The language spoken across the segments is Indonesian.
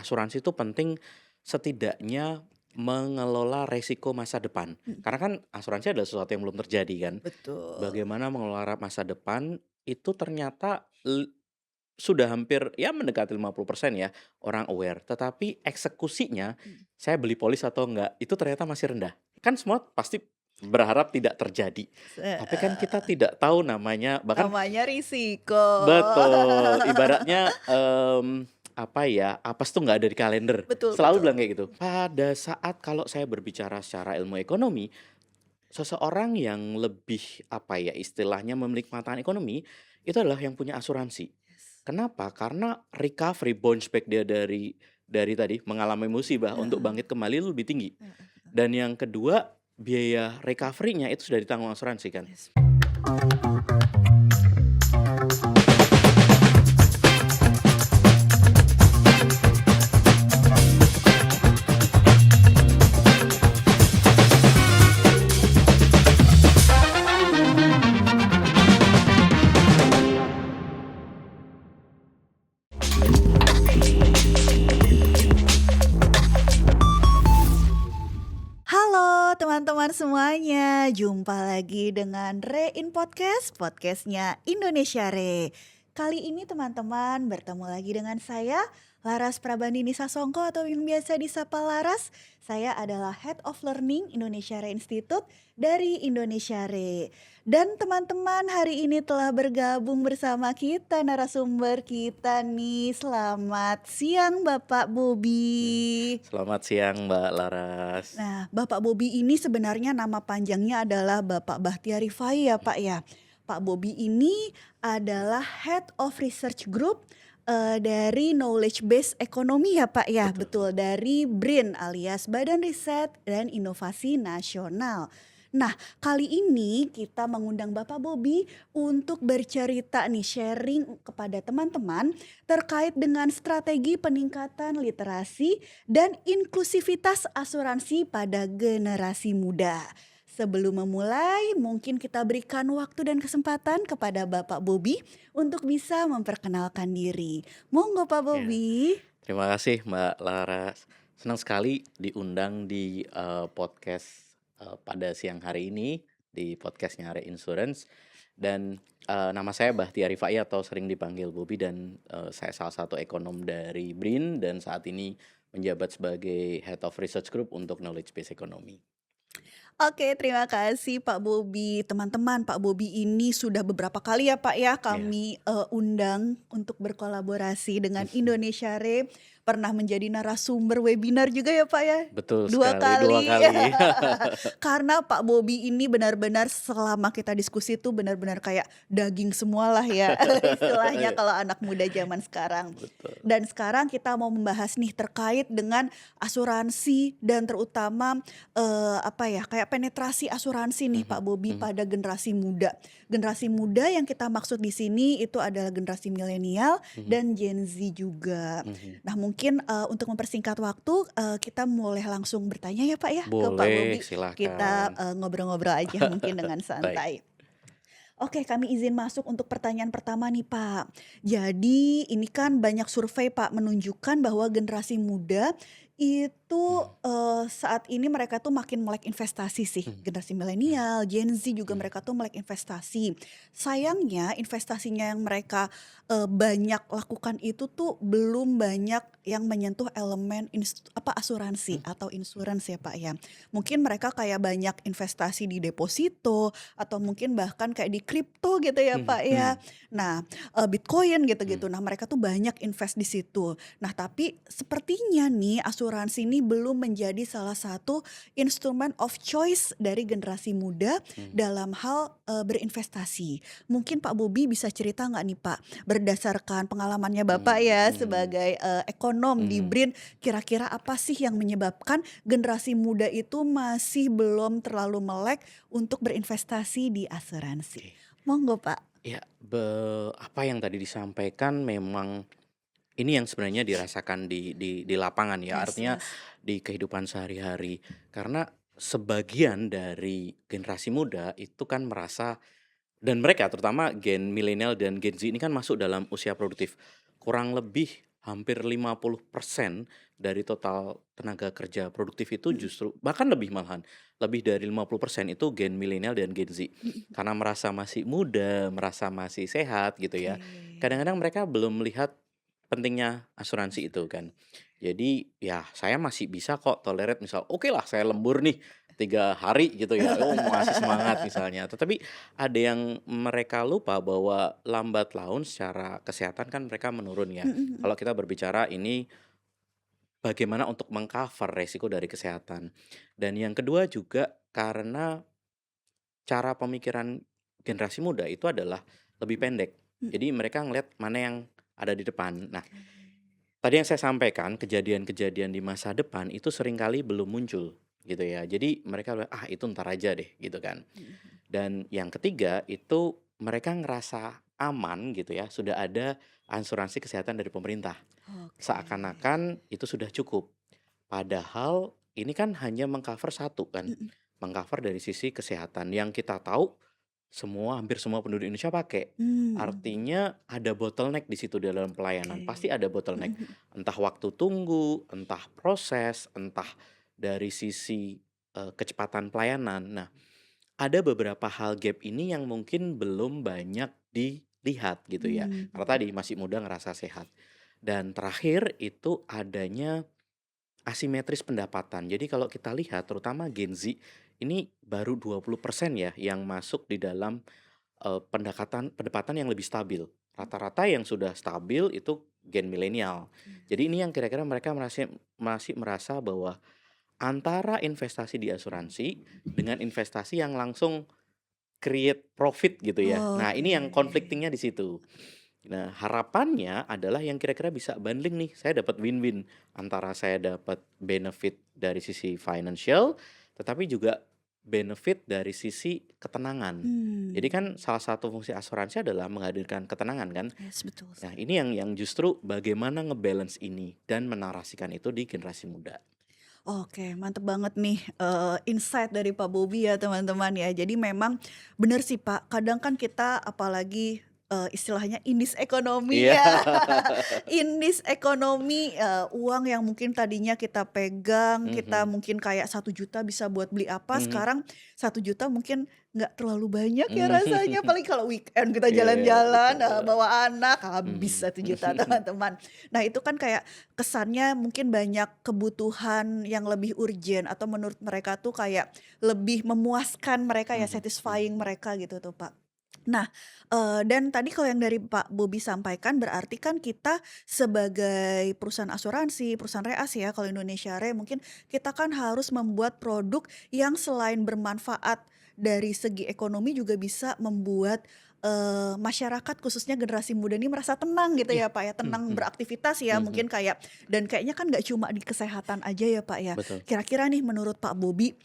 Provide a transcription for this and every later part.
asuransi itu penting setidaknya mengelola resiko masa depan. Mhm. Karena kan asuransi adalah sesuatu yang belum terjadi kan. Betul. Bagaimana mengelola masa depan itu ternyata sudah hampir ya mendekati 50% ya orang aware, tetapi eksekusinya, Mhm. saya beli polis atau enggak, itu ternyata masih rendah. Kan semua pasti berharap tidak terjadi, tapi kan kita tidak tahu namanya bahkan Namanya risiko. betul, ibaratnya, apa ya, apes tuh nggak ada di kalender, Betul selalu betul. bilang kayak gitu. Pada saat kalau saya berbicara secara ilmu ekonomi, seseorang yang lebih, apa ya, istilahnya memiliki pengetahuan ekonomi, itu adalah yang punya asuransi. Yes. Kenapa? Karena recovery bounce back dia dari tadi mengalami musibah untuk Heeh, bangkit kembali itu lebih tinggi. heeh. Dan yang kedua, biaya recovery-nya itu sudah ditanggung asuransi kan. Yes. Halo teman-teman semuanya, jumpa lagi dengan Re in Podcast, podcastnya Indonesia Re. Kali ini teman-teman bertemu lagi dengan saya, Laras Prabandini Sasongko atau yang biasa disapa Laras. Saya adalah Head of Learning Indonesia Re Institute dari Indonesia Re. Dan teman-teman hari ini telah bergabung bersama kita narasumber kita nih. Selamat siang Bapak Nah, Bobi. selamat siang Mbak Laras. Nah, Bapak Bobi ini sebenarnya nama panjangnya adalah Bapak Bahtiar Rifai ya Pak ya. Pak Bobi ini adalah Head of Research Group dari Knowledge Based Economy ya Pak ya. Betul. Betul, dari BRIN alias Badan Riset dan Inovasi Nasional. Nah, kali ini kita mengundang Bapak Bobi untuk bercerita nih, sharing kepada teman-teman terkait dengan strategi peningkatan literasi dan inklusivitas asuransi pada generasi muda. Sebelum memulai, mungkin kita berikan waktu dan kesempatan kepada Bapak Bobi untuk bisa memperkenalkan diri. Monggo Pak Ya, Bobi. terima kasih Mbak Laras. Senang sekali diundang di podcast pada siang hari ini di podcastnya Are Insurance dan nama saya Bahtiar Rifai atau sering dipanggil Bobi dan saya salah satu ekonom dari BRIN dan saat ini menjabat sebagai Head of Research Group untuk Knowledge Based Economy. Oke, terima kasih Pak Bobi. Teman-teman, Pak Bobi ini sudah beberapa kali ya Pak ya Ya. kami undang untuk berkolaborasi dengan Indonesia Re. Pernah menjadi narasumber webinar juga ya Pak ya? Betul Dua sekali, 2 kali. kali. Karena Pak Bobi ini benar-benar selama kita diskusi tuh benar-benar kayak daging semualah ya istilahnya Iya, kalau anak muda zaman sekarang. betul. Dan sekarang kita mau membahas nih terkait dengan asuransi dan terutama apa ya, kayak penetrasi asuransi nih Pak Mhm, Bobi mhm, pada generasi muda. Generasi muda yang kita maksud di sini itu adalah generasi milenial mhm, dan Gen Z juga. mhm. Nah mungkin, untuk mempersingkat waktu, kita boleh langsung bertanya ya Pak ya ke Pak Boleh, Bobi. Kita, silahkan. ngobrol-ngobrol aja mungkin dengan Baik. santai. Oke, kami izin masuk untuk pertanyaan pertama nih, Pak. Jadi ini kan banyak survei, Pak, menunjukkan bahwa generasi muda itu, Mhm, saat ini mereka tuh makin melek investasi sih. mhm, Generasi mhm, milenial, Gen Z juga mhm, mereka tuh melek investasi. Sayangnya investasinya yang mereka, banyak lakukan itu tuh belum banyak yang menyentuh elemen asuransi mhm, atau mhm, insurance ya, Pak, ya. Mungkin mereka kayak banyak investasi di deposito atau mungkin bahkan kayak di kripto gitu ya mhm, Pak ya. mhm, Nah, Bitcoin mhm, gitu-gitu. Nah mereka tuh banyak invest di situ. Nah tapi sepertinya nih asuransi ini belum menjadi salah satu instrumen of choice dari generasi muda mhm, dalam hal, berinvestasi. Mungkin Pak Bobi bisa cerita nggak nih Pak, berdasarkan pengalamannya Bapak mhm, ya mhm, sebagai, ekonom di mhm. BRIN, kira-kira apa sih yang menyebabkan generasi muda itu masih belum terlalu melek untuk berinvestasi di asuransi. Oke. Monggo, Pak. Ya, apa yang tadi disampaikan memang ini yang sebenarnya dirasakan di lapangan ya, Yes artinya yes. di kehidupan sehari-hari. Karena sebagian dari generasi muda itu kan merasa dan mereka terutama gen milenial dan Gen Z ini kan masuk dalam usia produktif. Kurang lebih hampir 50% dari total tenaga kerja produktif itu Mhm. justru bahkan lebih malahan, lebih dari 50% itu Gen milenial dan Gen Z. Mhm. Karena merasa masih muda, merasa masih sehat gitu Oke. ya. Kadang-kadang mereka belum melihat pentingnya asuransi itu kan. Jadi ya saya masih bisa kok tolerate misal, oke lah saya lembur nih 3 hari gitu ya, oh masih semangat misalnya. Tetapi ada yang mereka lupa bahwa lambat laun secara kesehatan kan mereka menurun ya. Mhm mhm. Kalau kita berbicara ini bagaimana untuk mengcover resiko dari kesehatan. Dan yang kedua juga karena cara pemikiran generasi muda itu adalah lebih pendek. Mhm. Jadi mereka ngelihat mana yang ada di depan. Nah, Oke. tadi yang saya sampaikan, kejadian-kejadian di masa depan itu seringkali belum muncul gitu ya. Jadi mereka bilang, "Ah, itu ntar aja deh," gitu kan. Mhm mhm. Dan yang ketiga itu mereka ngerasa aman gitu ya, sudah ada asuransi kesehatan dari pemerintah. Oke. Seakan-akan itu sudah cukup. Padahal ini kan hanya mengcover satu kan, Mhm. mengcover dari sisi kesehatan yang kita tahu hampir semua penduduk Indonesia pakai. Mhm. Artinya ada bottleneck di situ dalam Oke. pelayanan, pasti ada Mhm bottleneck. mhm. Entah waktu tunggu, entah proses, entah dari sisi, kecepatan pelayanan. Nah, ada beberapa hal gap ini yang mungkin belum banyak dilihat gitu ya, Mmm, karena mhm. tadi masih muda ngerasa sehat. Dan terakhir itu adanya asimetris pendapatan. Jadi kalau kita lihat terutama Gen Z, ini baru 20% ya yang masuk di dalam, pendapatan yang lebih stabil. Rata-rata yang sudah stabil itu Gen milenial. Jadi ini yang kira-kira mereka masih merasa bahwa antara investasi di asuransi dengan investasi yang langsung create profit gitu ya. Nah, Oke. ini yang conflicting-nya di situ. Nah, harapannya adalah yang kira-kira bisa bundling nih, saya dapat win-win antara saya dapat benefit dari sisi financial, tetapi juga benefit dari sisi ketenangan. Jadi Mmm. kan salah satu fungsi asuransi adalah menghadirkan ketenangan kan. Yes, betul Nah, sekali. ini yang justru bagaimana ngebalance ini dan menarasikan itu di generasi muda. Oke, mantep banget nih, insight dari Pak Bobi ya teman-teman ya. Jadi memang bener sih Pak, kadang kan kita apalagi, istilahnya indis ekonomi Iya. ya. Indis ekonomi, uang yang mungkin tadinya kita pegang, kita Mhm, mungkin kayak 1 juta bisa buat beli apa, mhm, sekarang 1 juta mungkin nggak terlalu banyak ya rasanya, mmm. apalagi kalau weekend kita Iya, jalan-jalan, betul. bawa anak, habis Mhm. 1 juta teman-teman. Nah itu kan kayak kesannya mungkin banyak kebutuhan yang lebih urgent atau menurut mereka tuh kayak lebih memuaskan mereka ya, Mhm, mhm, satisfying mhm. mereka gitu tuh, Pak. Nah, dan tadi kalau yang dari Pak Bobi sampaikan berarti kan kita sebagai perusahaan asuransi, perusahaan reas ya kalau Indonesia Re mungkin kita kan harus membuat produk yang selain bermanfaat dari segi ekonomi juga bisa membuat, masyarakat khususnya generasi muda ini merasa tenang gitu Iya, ya, Pak, ya, tenang mhm, beraktivitas ya mhm, mungkin kayak dan kayaknya kan nggak cuma di kesehatan aja ya, Pak, ya. betul, Kira-kira nih menurut Pak Bobi,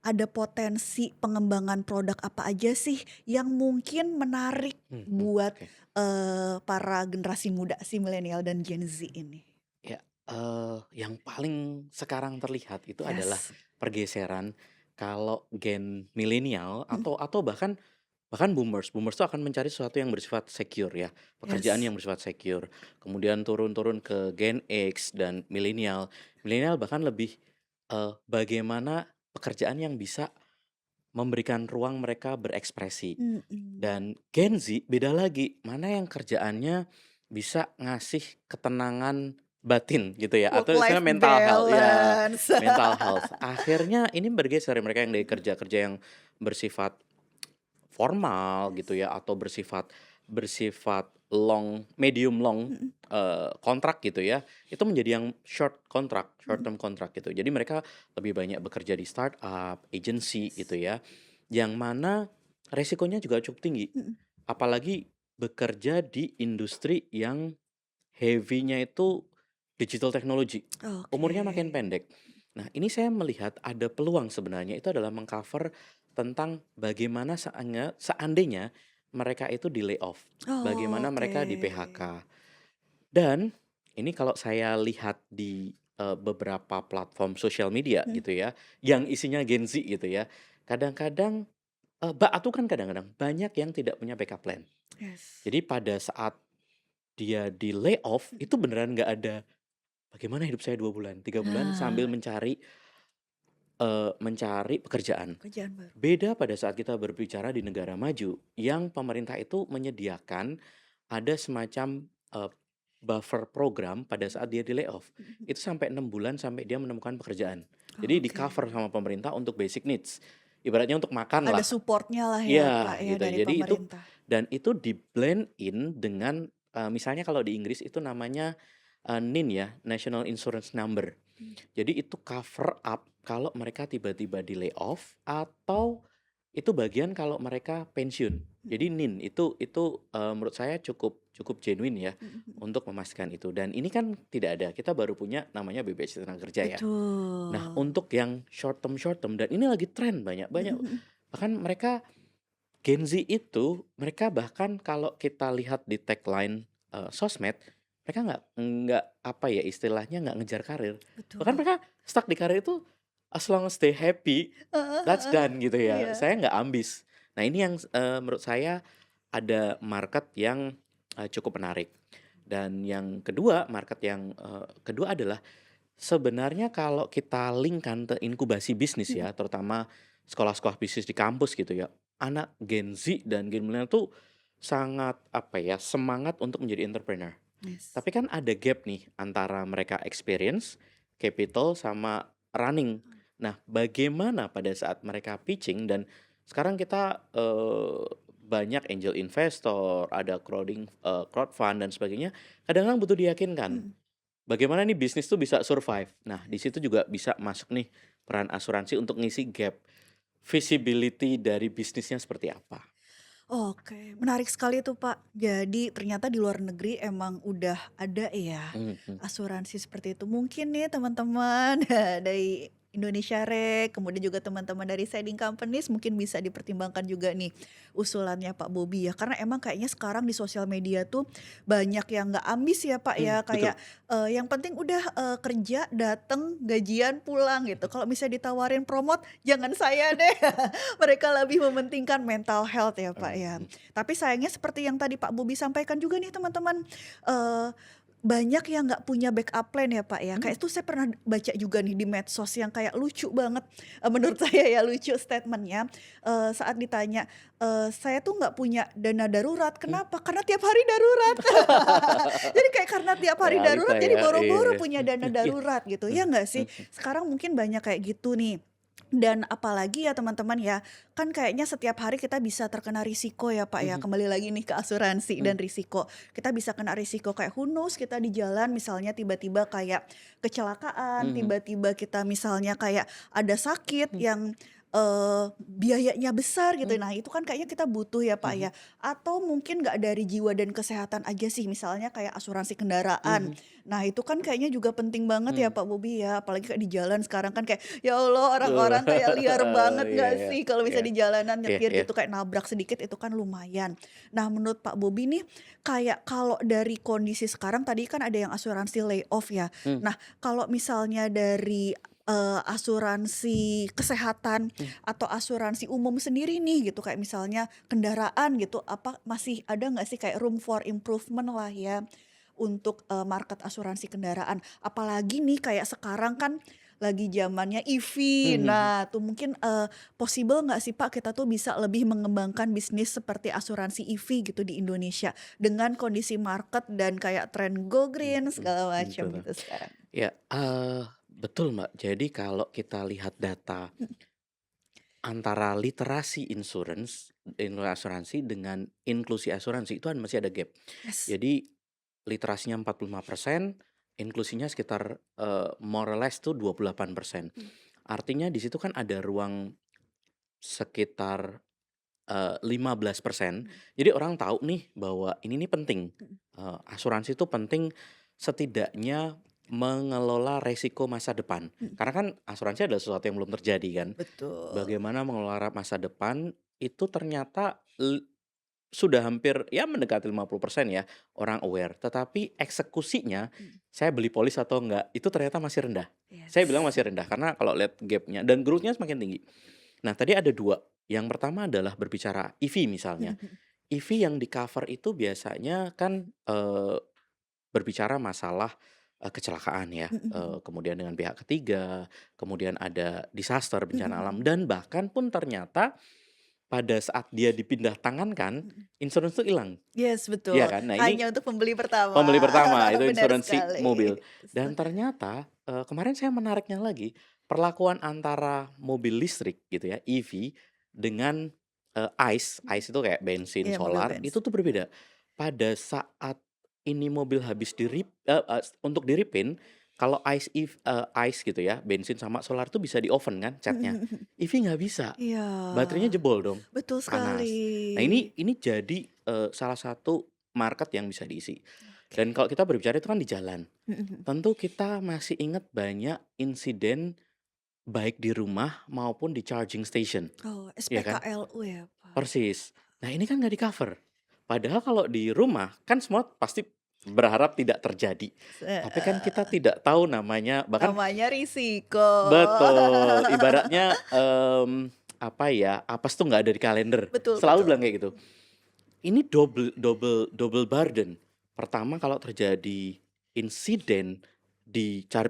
ada potensi pengembangan produk apa aja sih yang mungkin menarik mhm, buat, oke. para generasi muda si milenial dan Gen Z ini? Ya, yang paling sekarang terlihat itu adalah Yes. pergeseran kalau gen milenial Mhm. atau bahkan bahkan boomers. Boomers itu akan mencari sesuatu yang bersifat secure ya, pekerjaan Yes. yang bersifat secure. Kemudian turun-turun ke Gen X dan milenial. Milenial bahkan lebih, bagaimana pekerjaan yang bisa memberikan ruang mereka berekspresi. Mhm. Dan Gen Z beda lagi, mana yang kerjaannya bisa ngasih ketenangan batin gitu ya, Work atau life istilahnya mental health ya, balance. mental health. Akhirnya ini bergeser mereka yang dari Mhm. kerja-kerja yang bersifat formal gitu Yes. ya, atau bersifat bersifat medium long, Mhm. kontrak gitu ya, itu menjadi yang short Mhm. term kontrak gitu. Jadi mereka lebih banyak bekerja di startup, agency gitu Yes. ya, yang mana resikonya juga cukup tinggi. Mhm. Apalagi bekerja di industri yang heavy-nya itu digital technology, Oke. umurnya makin pendek. Nah, ini saya melihat ada peluang sebenarnya itu adalah mengcover tentang bagaimana seandainya mereka itu di-layoff, bagaimana Oke. mereka di-PHK. Dan ini kalau saya lihat di, beberapa platform sosial media Mhm. gitu ya, yang isinya Gen Z gitu ya, kadang-kadang, atau kan kadang-kadang banyak yang tidak punya backup plan. Yes. Jadi pada saat dia di layoff itu beneran nggak ada, bagaimana hidup saya 2 bulan, 3 bulan sambil Nah, mencari pekerjaan. pekerjaan baru. Beda pada saat kita berbicara di negara maju, yang pemerintah itu menyediakan ada semacam, buffer program pada saat dia di-layoff. Mhm mhm. Itu sampai 6 bulan sampai dia menemukan pekerjaan. Jadi Oke. di-cover sama pemerintah untuk basic needs. Ibaratnya untuk makan Ada lah. supportnya lah ya, Pak, Iya, ya, gitu. dari Jadi itu pemerintah. dan itu di-blend in dengan, misalnya kalau di Inggris itu namanya, NIN ya, National Insurance Number. Mmm. Jadi itu cover up kalau mereka tiba-tiba di-layoff atau itu bagian kalau mereka pensiun. Jadi Mhm. NIN itu, menurut saya cukup cukup genuine ya Mhm mhm. untuk memastikan itu dan ini kan tidak ada, kita baru punya namanya BPJS Tenagakerja ya. Nah Betul. untuk yang short term dan ini lagi tren banyak Mhm banyak mhm. bahkan mereka Gen Z itu mereka bahkan kalau kita lihat di tagline, sosmed, mereka nggak apa ya, istilahnya nggak ngejar karir. Bahkan Betul. mereka stuck di karir itu as long as they happy, Heeh that's heeh. done gitu ya. Iya. Saya nggak ambis. Nah ini yang menurut saya ada market yang, cukup menarik. Dan yang kedua, market yang, kedua adalah sebenarnya kalau kita link-kan ke inkubasi bisnis Mhm. ya, terutama sekolah-sekolah bisnis di kampus gitu ya, anak Gen Z dan Gen Millennial tuh sangat apa ya, semangat untuk menjadi entrepreneur. Yes. Tapi kan ada gap nih antara mereka experience, capital, sama running. Nah, bagaimana pada saat mereka pitching dan sekarang kita, banyak angel investor, ada crowdfund dan sebagainya, kadang-kadang butuh diyakinkan. Mhm. Bagaimana nih bisnis tuh bisa survive. Nah, di situ juga bisa masuk nih peran asuransi untuk ngisi gap. Visibility dari bisnisnya seperti apa. Oke, menarik sekali tuh, Pak. Jadi ternyata di luar negeri emang udah ada ya Mhm. asuransi seperti itu. Mungkin nih teman-teman dari Indonesia Re, kemudian juga teman-teman dari Trading Companies mungkin bisa dipertimbangkan juga nih usulannya Pak Bobi ya. Karena emang kayaknya sekarang di sosial media tuh banyak yang nggak ambis ya Pak ya. Betul. Kayak yang penting udah kerja, dateng, gajian, pulang gitu. Kalau misalnya ditawarin promote, jangan saya deh. Mereka lebih mementingkan mental health ya, Pak, ya. Mhm. Tapi sayangnya seperti yang tadi Pak Bobi sampaikan juga nih teman-teman, eee, banyak yang nggak punya backup plan ya, Pak, ya. Mhm. Kayak itu saya pernah baca juga nih di medsos yang kayak lucu banget, menurut saya ya lucu statement-nya, saat ditanya, "Saya tuh nggak punya dana darurat, Mmm. kenapa? Karena tiap hari darurat." Jadi kayak karena tiap hari Realita darurat jadi ya, boro-boro iya. punya dana Iya. darurat gitu, ya Mhm. nggak sih? Mhm. Sekarang mungkin banyak kayak gitu nih. Dan apalagi ya teman-teman ya, kan kayaknya setiap hari kita bisa terkena risiko ya Pak ya, Mhm. kembali lagi nih ke asuransi Mhm. dan risiko. Kita bisa kena risiko kayak who knows kita di jalan misalnya tiba-tiba kayak kecelakaan, Mhm. tiba-tiba kita misalnya kayak ada sakit Mhm. yang, biayanya besar gitu. Mhm. Nah itu kan kayaknya kita butuh ya Pak Mhm. ya. Atau mungkin nggak dari jiwa dan kesehatan aja sih, misalnya kayak asuransi kendaraan. Mhm. Nah itu kan kayaknya juga penting banget ya Mhm. Pak Bobi ya, apalagi kayak di jalan sekarang kan kayak ya Allah, Betul. orang-orang kayak liar banget Iya nggak iya. sih kalau Iya. misalnya di jalanan Iya nyetir iya. gitu kayak nabrak sedikit itu kan lumayan. Nah menurut Pak Bobi nih, kayak kalau dari kondisi sekarang tadi kan ada yang asuransi layoff ya. Mmm. Nah kalau misalnya dari, asuransi kesehatan Mmm. atau asuransi umum sendiri nih gitu kayak misalnya kendaraan gitu, apa masih ada nggak sih kayak room for improvement lah ya, untuk, market asuransi kendaraan? Apalagi nih kayak sekarang kan lagi zamannya EV. Mhm. Mhm. Nah, tuh mungkin, possible nggak sih, Pak, kita tuh bisa lebih mengembangkan bisnis seperti asuransi EV gitu di Indonesia, dengan kondisi market dan kayak tren go green Mhm. segala macam Betul. gitu sekarang? Ya, betul, Mbak. Jadi kalau kita lihat data Mhm. antara literasi asuransi dengan inklusi asuransi itu kan masih ada gap. Yes. Jadi literasinya 45%, inklusinya sekitar, more or less tuh 28%. Mhm. Artinya di situ kan ada ruang sekitar, 15%. Mhm. Jadi orang tahu nih bahwa ini nih penting, Mhm. asuransi itu penting setidaknya mengelola resiko masa depan. Mhm. Karena kan asuransi adalah sesuatu yang belum terjadi kan. Betul. Bagaimana mengelola masa depan itu ternyata sudah hampir ya mendekati 50% ya orang aware, tetapi eksekusinya, Mhm. saya beli polis atau enggak, itu ternyata masih rendah. Saya bilang Yes. masih rendah karena kalau lihat gap-nya dan growth-nya semakin tinggi. Nah tadi ada 2, yang pertama adalah berbicara EV Mhm misalnya. mhm. EV yang di-cover itu biasanya kan, berbicara masalah, kecelakaan ya, Mhm mhm. kemudian dengan pihak ketiga, kemudian ada disaster, Mhm bencana alam, mhm. dan bahkan pun ternyata pada saat dia dipindah tangankan, Mhm. insurance itu hilang, Yes, iya betul. kan? Nah ini Hanya untuk pembeli pertama. pembeli pertama, itu Benar insuransi sekali. mobil. Dan ternyata, kemarin saya menariknya lagi, perlakuan antara mobil listrik gitu ya, EV dengan, ICE, Mhm. ICE itu kayak bensin, Iya, mobil solar, Benz. itu tuh berbeda. Pada saat ini mobil habis untuk di-repaint, kalau ICE gitu ya, bensin sama solar tuh bisa di-oven kan Mhm catnya, mhm mhm. EV nggak bisa, Iya, baterainya jebol dong, betul sekali. panas. Nah ini jadi, salah satu market yang bisa diisi. Oke. Dan kalau kita berbicara itu kan di jalan, Mhm mhm. tentu kita masih ingat banyak insiden baik di rumah maupun di charging station, Oh, ya kan? SPKLU ya, Pak? Persis. Nah ini kan nggak di-cover. Padahal kalau di rumah kan semua pasti berharap tidak terjadi. Tapi kan kita tidak tahu namanya, bahkan Namanya risiko. betul, ibaratnya, apa ya, apes tuh nggak ada di kalender, Betul selalu betul. bilang kayak gitu. Ini double double double burden. Pertama kalau terjadi insiden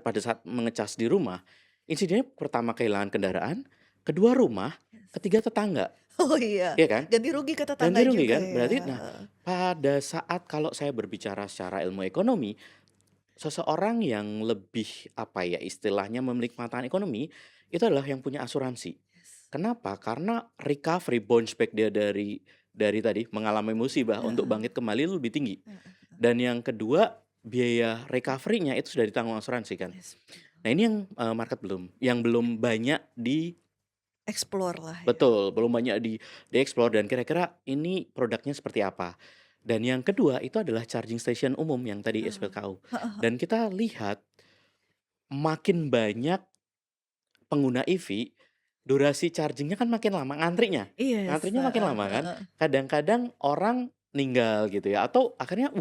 pada saat mengecas di rumah, insidennya pertama kehilangan kendaraan, kedua rumah, Yes. ketiga tetangga, Oh iya, ya kan? ganti rugi ke Ganti tetangga rugi juga kan? ya? Berarti pada saat kalau saya berbicara secara ilmu ekonomi, seseorang yang lebih, apa ya, istilahnya memiliki pengetahuan ekonomi, itu adalah yang punya asuransi. Yes. Kenapa? Karena recovery bounce back dia dari tadi mengalami musibah untuk Heeh, bangkit kembali itu lebih tinggi. heeh. Dan yang kedua, biaya recovery-nya itu sudah ditanggung asuransi kan. Yes, betul. Nah ini yang, market yang belum banyak Explore lah ya. betul, belum banyak dieksplor dan kira-kira ini produknya seperti apa. Dan yang kedua itu adalah charging station umum yang tadi Heeh. SPKU. Heeh heeh. Dan kita lihat makin banyak pengguna EV, durasi charging-nya kan makin lama, Yes, ngantrinya makin heeh lama kan. heeh. Kadang-kadang orang ninggal gitu ya, atau akhirnya,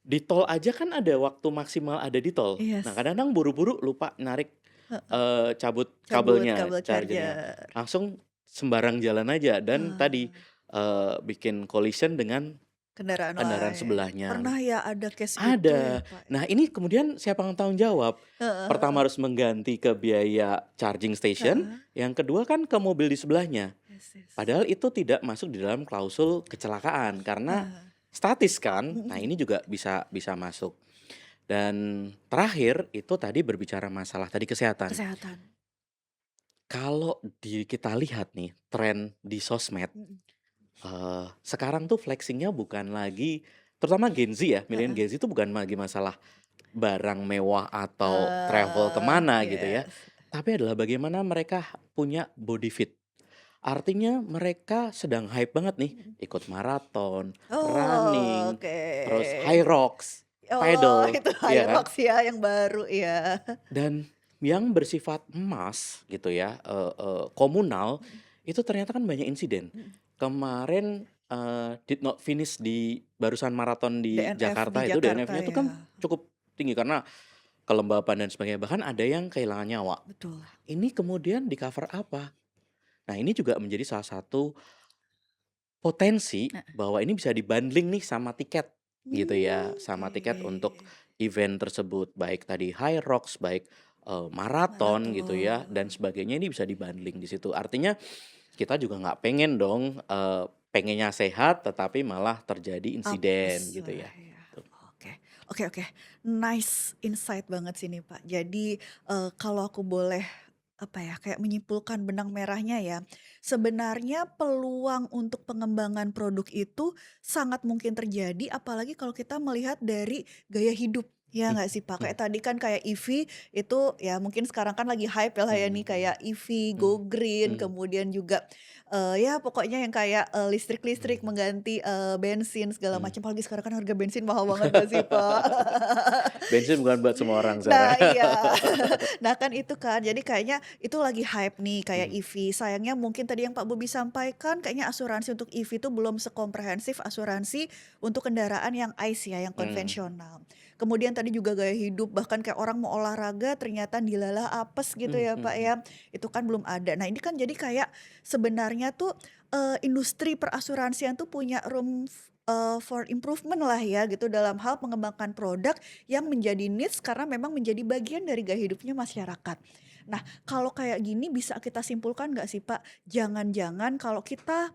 di tol aja kan ada waktu maksimal ada di tol. Nah, Yes, kadang-kadang buru-buru lupa narik, heeh. cabut Cabut kabelnya, kabel charger-nya. charger. Langsung sembarang jalan aja dan tadi, Ah, bikin collision dengan kendaraan kendaraan lain. sebelahnya. Pernah ya ada case gitu ya, Ada. Pak, ya? Nah, ini kemudian siapa yang tanggung jawab? Heeh heeh. Pertama harus mengganti ke biaya charging station, Heeh. yang kedua kan ke mobil di sebelahnya. Yes yes. Padahal itu tidak masuk di dalam klausul kecelakaan karena Heeh. statis kan. Mhm Nah, mhm. ini juga bisa bisa masuk. Dan terakhir itu tadi berbicara masalah tadi kesehatan. Kesehatan. Kalau kita lihat nih tren di sosmed, Mhm. sekarang tuh flexing-nya bukan lagi, terutama Gen Z ya, milenial Heeh. Gen Z itu bukan lagi masalah barang mewah atau travel kemana gitu ya, Yes. tapi adalah bagaimana mereka punya body fit. Artinya mereka sedang hype banget nih, Mhm. ikut maraton, Oh, running, oke. terus high rocks, Oh, pedal, itu iya kan? Hilux ya yang baru ya. Dan yang bersifat mass gitu ya, komunal, Mhm itu ternyata kan banyak insiden. mhm. Kemarin, did not finish di barusan maraton di DNF di Jakarta itu Jakarta DNF-nya itu ya. kan cukup tinggi karena kelembapan dan sebagainya, bahkan ada yang kehilangan nyawa. Betul. Ini kemudian di-cover apa? Nah ini juga menjadi salah satu potensi Heeh. bahwa ini bisa di-bundling nih sama tiket, gitu ya, sama tiket untuk Oke. event tersebut, baik tadi high rocks, baik, maraton gitu ya, dan Maraton. sebagainya ini bisa di-bundling di situ. Artinya kita juga nggak pengen dong, pengennya sehat tetapi malah terjadi insiden Apes, gitu wah ya. ya. Tuh. Oke. Oke oke. Nice insight banget sih nih, Pak. Jadi, kalau aku boleh, apa ya, kayak menyimpulkan benang merahnya ya, sebenarnya peluang untuk pengembangan produk itu sangat mungkin terjadi, apalagi kalau kita melihat dari gaya hidup, ya Mhm nggak sih, Pak? mhm Kayak tadi kan kayak EV itu ya mungkin sekarang kan lagi hype lah ya nih mhm kayak EV, mhm go green, mhm kemudian juga, ya pokoknya yang kayak, listrik-listrik mhm mengganti, bensin segala mhm. macam. Apalagi sekarang kan harga bensin mahal banget nggak sih, Pak? Bensin bukan buat semua orang sekarang. Nah iya. Nah kan itu kan, jadi kayaknya itu lagi hype nih kayak Mhm EV. Sayangnya mungkin tadi yang Pak Bobi sampaikan kayaknya asuransi untuk EV itu belum sekomprehensif asuransi untuk kendaraan yang ICE ya, yang mhm konvensional. Kemudian tadi juga gaya hidup, bahkan kayak orang mau olahraga ternyata dilalah apes gitu mhm ya Pak mhm ya, itu kan belum ada. Nah ini kan jadi kayak sebenarnya tuh, industri perasuransian tuh punya room for improvement lah ya gitu dalam hal mengembangkan produk yang menjadi needs karena memang menjadi bagian dari gaya hidupnya masyarakat. Nah, kalau kayak gini bisa kita simpulkan nggak sih, Pak, jangan-jangan kalau kita,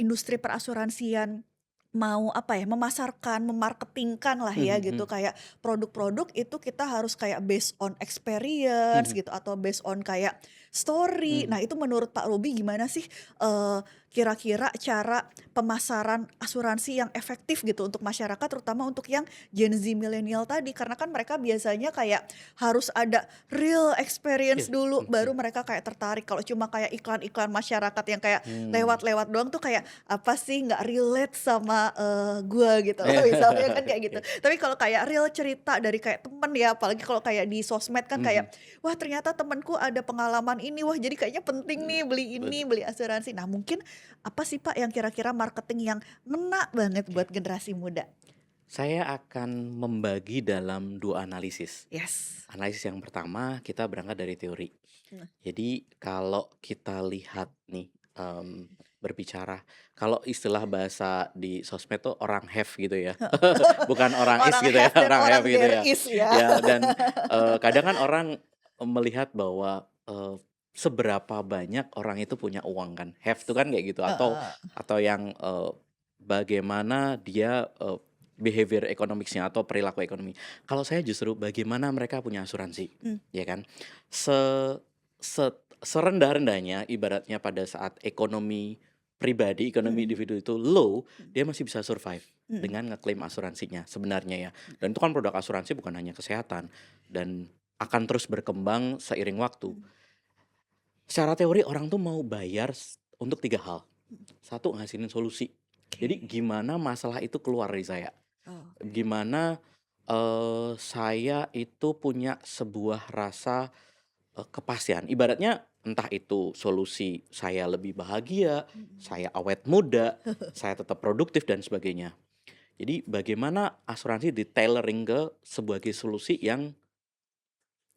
industri perasuransian mau apa ya, memasarkan, memarketingkan lah ya Mhm gitu, mhm. kayak produk-produk itu kita harus kayak based on experience Mhm gitu atau based on kayak story. mhm. Nah, itu menurut Pak Robi gimana sih, eee, kira-kira cara pemasaran asuransi yang efektif gitu untuk masyarakat terutama untuk yang Gen Z milenial tadi? Karena kan mereka biasanya kayak harus ada real experience Iya, dulu baru iya. mereka kayak tertarik. Kalau cuma kayak iklan-iklan masyarakat yang kayak Mmm. lewat-lewat doang tuh kayak, apa sih nggak relate sama, gua gitu loh misalnya kan kayak gitu. Oke. Tapi kalau kayak real cerita dari kayak temen ya, apalagi kalau kayak di sosmed kan kayak, Mhm. "Wah ternyata temenku ada pengalaman ini, wah jadi kayaknya penting nih beli ini, Bet beli asuransi." Nah mungkin apa sih Pak yang kira-kira marketing yang ngena banget Oke. buat generasi muda? Saya akan membagi dalam 2 analisis. Yes. Analisis yang pertama kita berangkat dari teori. Nah, Jadi kalau kita lihat nih, berbicara kalau istilah bahasa di sosmed tuh orang have gitu ya, bukan orang is orang gitu ya, have dan orang have orang gitu there ya. is ya. Ya dan, kadang kan orang melihat bahwa, seberapa banyak orang itu punya uang kan, have tuh kan kayak gitu Heeh. atau yang, bagaimana dia, behavior economics-nya atau perilaku ekonomi. Kalau saya justru bagaimana mereka punya asuransi, Mmm, ya kan. Se set Serendah-rendahnya ibaratnya pada saat ekonomi pribadi, ekonomi mhm individu itu low, mhm dia masih bisa survive mhm dengan ngeklaim asuransinya sebenarnya ya. Dan itu kan produk asuransi bukan hanya kesehatan dan akan terus berkembang seiring waktu. mhm Secara teori orang tuh mau bayar untuk 3 hal. mhm. Satu ngasilin solusi. Jadi Oke. gimana masalah itu keluar dari saya. Oke. Gimana, saya itu punya sebuah rasa, kepastian. Ibaratnya entah itu solusi saya lebih bahagia, Mhm. saya awet muda, saya tetap produktif dan sebagainya. Jadi bagaimana asuransi di-tailoring ke sebagai solusi yang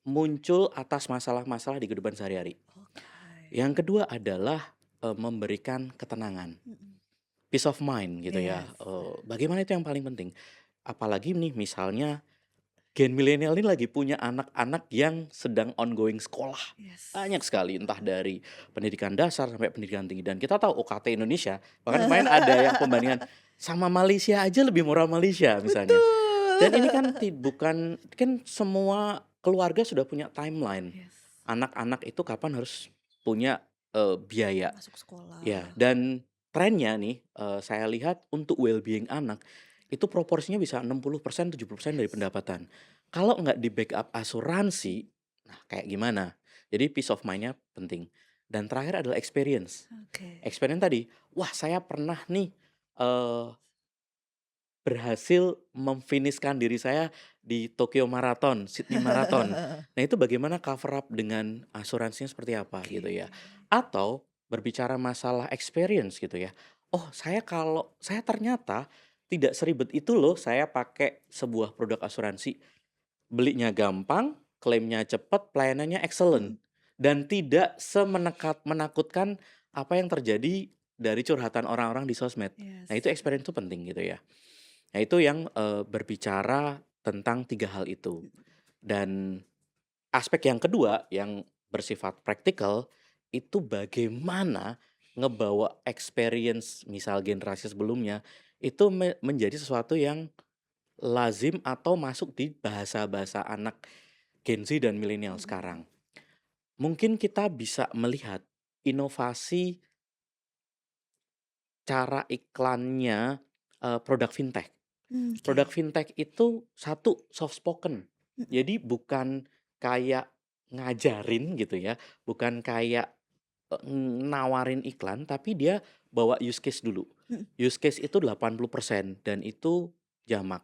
muncul atas masalah-masalah di kehidupan sehari-hari. Oke. Yang kedua adalah, memberikan ketenangan, Mhm. peace of mind gitu ya, Yes. bagaimana itu yang paling penting. Apalagi nih misalnya Gen milenial ini lagi punya anak-anak yang sedang ongoing sekolah. Yes. Banyak sekali, entah dari pendidikan dasar sampai pendidikan tinggi. Dan kita tahu UKT Indonesia, bahkan kemarin ada yang pembandingan sama Malaysia aja lebih murah Malaysia misalnya. Betul. Dan ini kan bukan kan semua keluarga sudah punya timeline. Yes. Anak-anak itu kapan harus punya, biaya. Masuk sekolah. Ya, dan trennya nih, saya lihat untuk well-being anak, itu proporsinya bisa 60%, 70% dari Yes. pendapatan. Kalau nggak di-backup asuransi, nah kayak gimana? Jadi peace of mind-nya penting. Dan terakhir adalah experience. Oke. Experience tadi, wah saya pernah nih, eee, berhasil memfinishkan diri saya di Tokyo Marathon, Sydney Marathon. Nah itu bagaimana cover up dengan asuransinya seperti apa Oke. gitu ya. Atau berbicara masalah experience gitu ya. Oh saya ternyata tidak seribet itu loh saya pakai sebuah produk asuransi. Belinya gampang, klaimnya cepat, pelayanannya excellent. Mhm. Dan tidak menakutkan apa yang terjadi dari curhatan orang-orang di sosmed. Nah Yes. itu experience itu penting gitu ya. Nah itu yang, berbicara tentang 3 hal itu. Mhm. Dan aspek yang kedua yang bersifat praktikal, itu bagaimana ngebawa experience misal generasi sebelumnya, itu menjadi sesuatu yang lazim atau masuk di bahasa-bahasa anak Gen Z dan milenial Mhm. sekarang. Mungkin kita bisa melihat inovasi cara iklannya, produk fintech. Oke. Produk fintech itu satu soft spoken. Mhm. Jadi bukan kayak ngajarin gitu ya, bukan kayak, nawarin iklan, tapi dia bawa use case dulu. Mhm. Use case itu 80% dan itu jamak.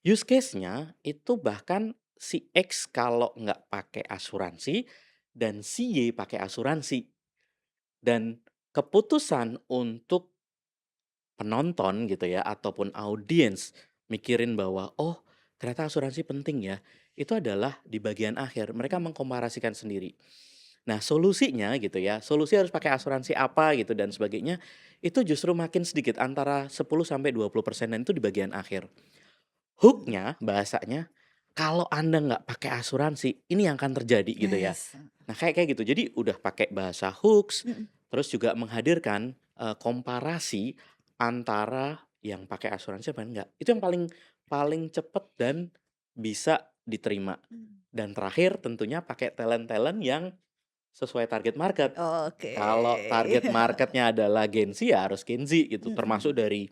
Use case-nya itu bahkan si X kalau nggak pakai asuransi dan si Y pakai asuransi. Dan keputusan untuk penonton gitu ya ataupun audiens mikirin bahwa, "Oh, ternyata asuransi penting ya." Itu adalah di bagian akhir mereka Mhm. mengkomparasikan sendiri. Nah, solusinya gitu ya, solusi harus pakai asuransi apa gitu dan sebagainya, itu justru makin sedikit antara 10 sampai 20% dan itu di bagian akhir. Mhm. Hook-nya, bahasanya, kalau Anda nggak pakai asuransi, ini yang akan terjadi gitu ya. Yes. Nah, kayak kayak gitu. Jadi udah pakai bahasa hooks, Mhm. terus juga menghadirkan, komparasi antara yang pakai asuransi apa enggak. Itu yang paling paling cepet dan bisa diterima. Mmm. Dan terakhir tentunya pakai talent-talent yang sesuai target market. Oke. Kalau target marketnya adalah Gen Z, ya harus Gen Z gitu, termasuk Mhm. dari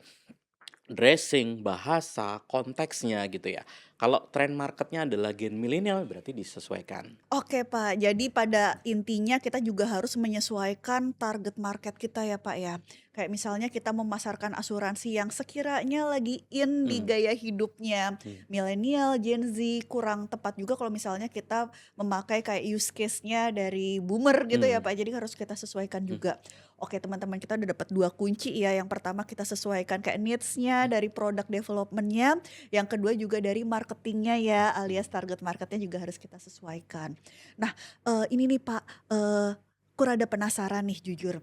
dressing, bahasa, konteksnya gitu ya. Kalau tren marketnya adalah gen milenial berarti disesuaikan. Oke, Pak. Jadi pada intinya kita juga harus menyesuaikan target market kita ya, Pak, ya. Kayak misalnya kita memasarkan asuransi yang sekiranya lagi in di Mhm, gaya hidupnya mhm, milenial, Gen Z, kurang tepat juga kalau misalnya kita memakai kayak use case-nya dari boomer gitu ya, mhm, Pak. Jadi harus kita sesuaikan mhm, juga. Oke, teman-teman, kita udah dapat 2 kunci ya. Yang pertama kita sesuaikan kayak needs-nya dari product development-nya, yang kedua juga dari marketingnya ya, alias mhm, target marketnya juga harus kita sesuaikan. Nah, ini nih Pak, aku rada penasaran nih jujur.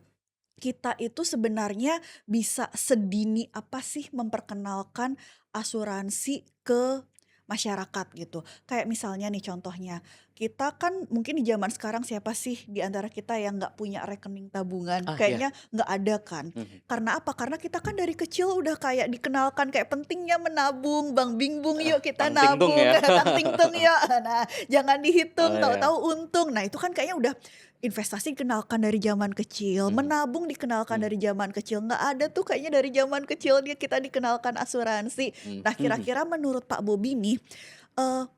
Kita itu sebenarnya bisa sedini apa sih memperkenalkan asuransi ke masyarakat gitu? Kayak misalnya nih contohnya, kita kan mungkin di zaman sekarang siapa sih di antara kita yang nggak punya rekening tabungan? ah, iya, Kayaknya nggak ada kan. mhm, Karena apa? Karena kita kan dari kecil udah kayak dikenalkan kayak pentingnya menabung, "Bang Bingbung yuk kita tang ting tung nabung, ya. tang ting tung yuk." Nah, jangan dihitung, Oh ya, tahu-tahu untung. Nah, itu kan kayaknya udah investasi dikenalkan dari zaman kecil, mhm, menabung dikenalkan mhm, dari zaman kecil, nggak ada tuh kayaknya dari zaman kecil kita dikenalkan asuransi. mhm, Nah, mhm, kira-kira menurut Pak Bobi nih,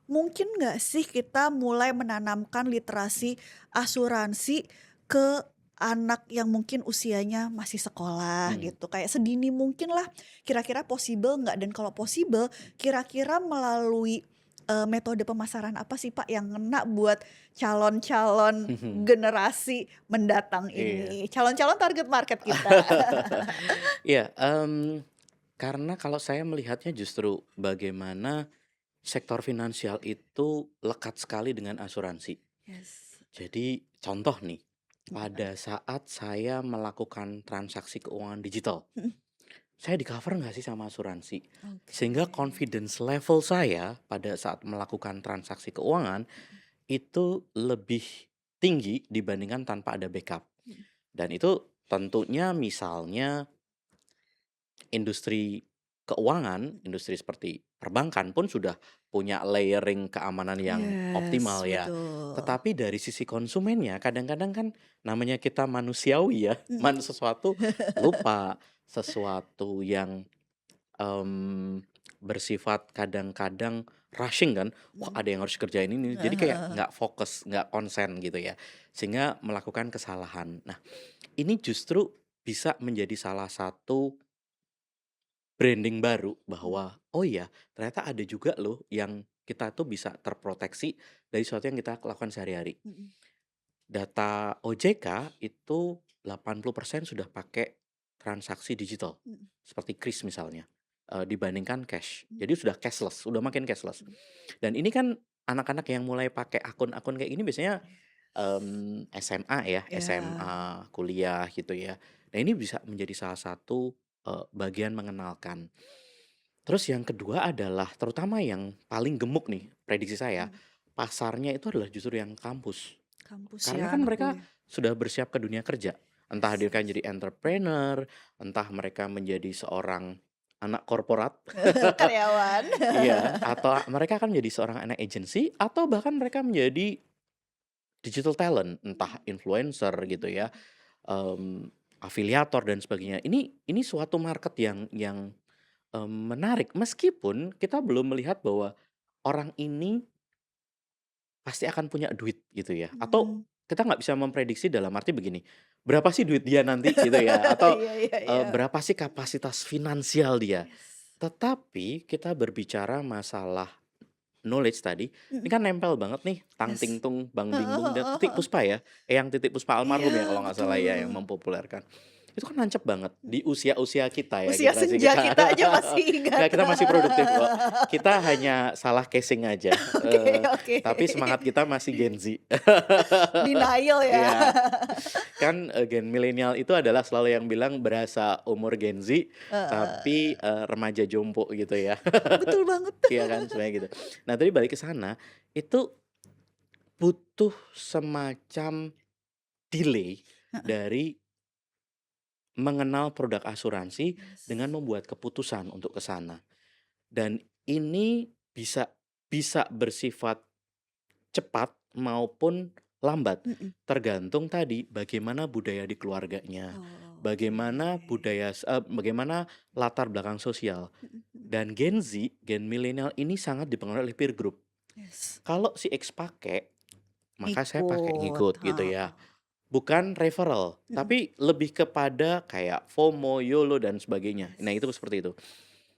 mungkin nggak sih kita mulai menanamkan literasi asuransi ke anak yang mungkin usianya masih sekolah mhm. gitu, kayak sedini mungkin lah, kira-kira possible nggak? Dan kalau possible, kira-kira melalui, metode pemasaran apa sih Pak yang ngena buat calon-calon generasi mendatang Iya. ini, calon-calon target market kita? Iya, karena kalau saya melihatnya justru bagaimana sektor finansial itu lekat sekali dengan asuransi. Yes, Jadi contoh nih, gimana? pada saat saya melakukan transaksi keuangan digital, Mhm, saya di-cover nggak sih sama asuransi? oke. Sehingga confidence level saya pada saat melakukan transaksi keuangan itu lebih tinggi dibandingkan tanpa ada backup. Mhm, Dan itu tentunya misalnya industri keuangan, mhm. industri seperti perbankan pun sudah punya layering keamanan yang Yes, optimal ya. betul. Tetapi dari sisi konsumennya kadang-kadang kan namanya kita manusiawi ya, Mhm. sesuatu lupa, sesuatu yang, mmm, bersifat kadang-kadang rushing kan, wah Mhm. ada yang harus kerjain ini, jadi Heeh kayak heeh. nggak fokus, nggak konsen gitu ya, sehingga melakukan kesalahan. Nah, ini justru bisa menjadi salah satu branding baru Mhm, bahwa, oh iya ternyata ada juga loh yang kita tuh bisa terproteksi dari sesuatu yang kita lakukan sehari-hari. mhm, Data OJK itu 80% sudah pakai transaksi digital, mhm, seperti KRIS misalnya, dibandingkan cash. mhm, Jadi sudah cashless, sudah makin cashless. mhm. Dan ini kan anak-anak yang mulai pakai akun-akun kayak gini biasanya, Yes. SMA ya, Ya. SMA, kuliah gitu ya. Nah ini bisa menjadi salah satu, bagian mengenalkan. Terus yang kedua adalah terutama yang paling gemuk nih prediksi saya, Mhm. pasarnya itu adalah justru yang kampus. Kampus ya, Karena kan anak mereka kuliah. sudah bersiap ke dunia kerja. Entah Yes mereka yes. jadi entrepreneur, entah mereka menjadi seorang anak korporat, Karyawan. iya, atau mereka akan menjadi seorang anak agency, atau bahkan mereka menjadi digital talent, entah Mhm, influencer gitu mhm, ya, mhm. afiliator dan sebagainya. Ini suatu market yang menarik meskipun kita belum melihat bahwa orang ini pasti akan punya duit gitu ya, atau Mmm. kita nggak bisa memprediksi dalam arti begini, berapa sih duit dia nanti gitu ya, atau, Iya iya iya. berapa sih kapasitas finansial dia. Yes. Tetapi kita berbicara masalah knowledge tadi, ini Mhm. kan nempel banget nih, tang ting Yes. tung, bang bing Heeh bung, dan heeh Titik heeh. Puspa ya, Eyang Titik Puspa almarhum ya Iya, kalau nggak salah ya yang betul. mempopulerkan. Itu kan nancep banget di usia-usia kita ya, Usia generasi senja kita. kita aja masih ingat. Nggak, kita masih produktif kok. Kita hanya salah casing aja, Oke oke. tapi semangat kita masih Gen Z. Denial ya. Iya, kan, gen milenial itu adalah selalu yang bilang berasa umur Gen Z, tapi, Heeh. remaja jompo gitu ya. Betul banget. Iya kan, sebenarnya gitu. Nah, tadi balik ke sana, itu butuh semacam delay Heeh. dari mengenal produk asuransi dengan Yes. membuat keputusan untuk ke sana. Dan ini bisa bisa bersifat cepat maupun lambat, Mhm. tergantung tadi bagaimana budaya di keluarganya, Oke. bagaimana latar belakang sosial. Mhm mhm. Dan Gen Z, gen milenial ini sangat dipengaruhi oleh peer group. Yes. Kalau si X pakai, maka saya pakai, Ngikut, ngikut gitu heeh. ya. Bukan referral, Mhm. tapi lebih kepada kayak FOMO, YOLO, dan sebagainya. Nah, itu Yes. seperti itu.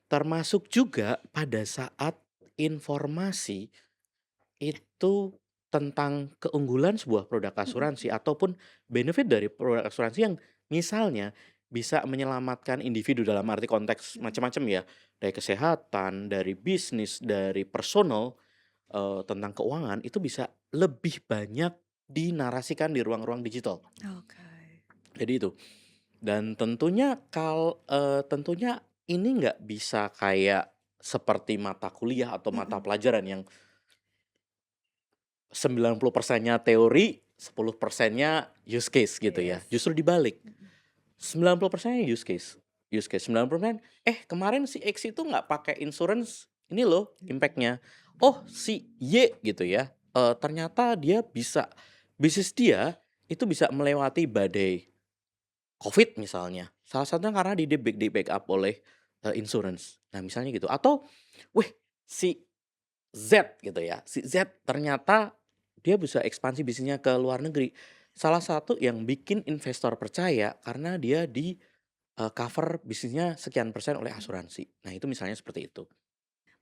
Termasuk juga pada saat informasi itu tentang keunggulan sebuah produk Mhm asuransi mhm. ataupun benefit dari produk asuransi yang misalnya bisa menyelamatkan individu dalam arti konteks Mhm. macam-macam ya, dari kesehatan, dari bisnis, dari personal, tentang keuangan itu bisa lebih banyak dinarasikan di ruang-ruang digital. Oke. Jadi itu. Dan tentunya ini nggak bisa kayak seperti mata kuliah atau mata Mhm. pelajaran yang 90%-nya teori, 10%-nya use case gitu ya. Yes. Justru dibalik, Mhm. 90%-nya use case. Use case 90%, kemarin si X itu nggak pakai insurance, ini loh impact-nya. Oh, si Y gitu ya, ternyata dia bisa bisnis dia itu bisa melewati badai Covid misalnya. Salah satunya karena di backup oleh, insurance. Nah, misalnya gitu. Atau, wih, si Z gitu ya, si Z ternyata dia bisa ekspansi bisnisnya ke luar negeri. Salah satu yang bikin investor percaya karena dia cover bisnisnya sekian persen oleh asuransi. Nah, itu misalnya seperti itu.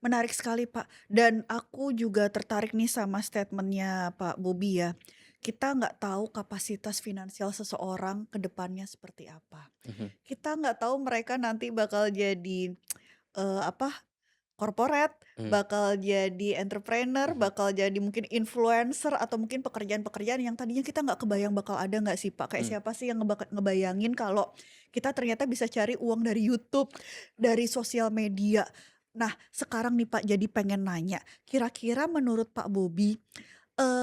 Menarik sekali, Pak, dan aku juga tertarik nih sama statement-nya Pak Bobi ya. Kita nggak tahu kapasitas finansial seseorang ke depannya seperti apa. Mhm, Kita nggak tahu mereka nanti bakal jadi, apa, corporate, mmm, bakal jadi entrepreneur, mhm, bakal jadi mungkin influencer, atau mungkin pekerjaan-pekerjaan yang tadinya kita nggak kebayang bakal ada nggak sih, Pak? Kayak mmm, siapa sih yang ngebayangin kalau kita ternyata bisa cari uang dari YouTube, dari sosial media. Nah, sekarang nih, Pak, jadi pengen nanya, kira-kira menurut Pak Bobi,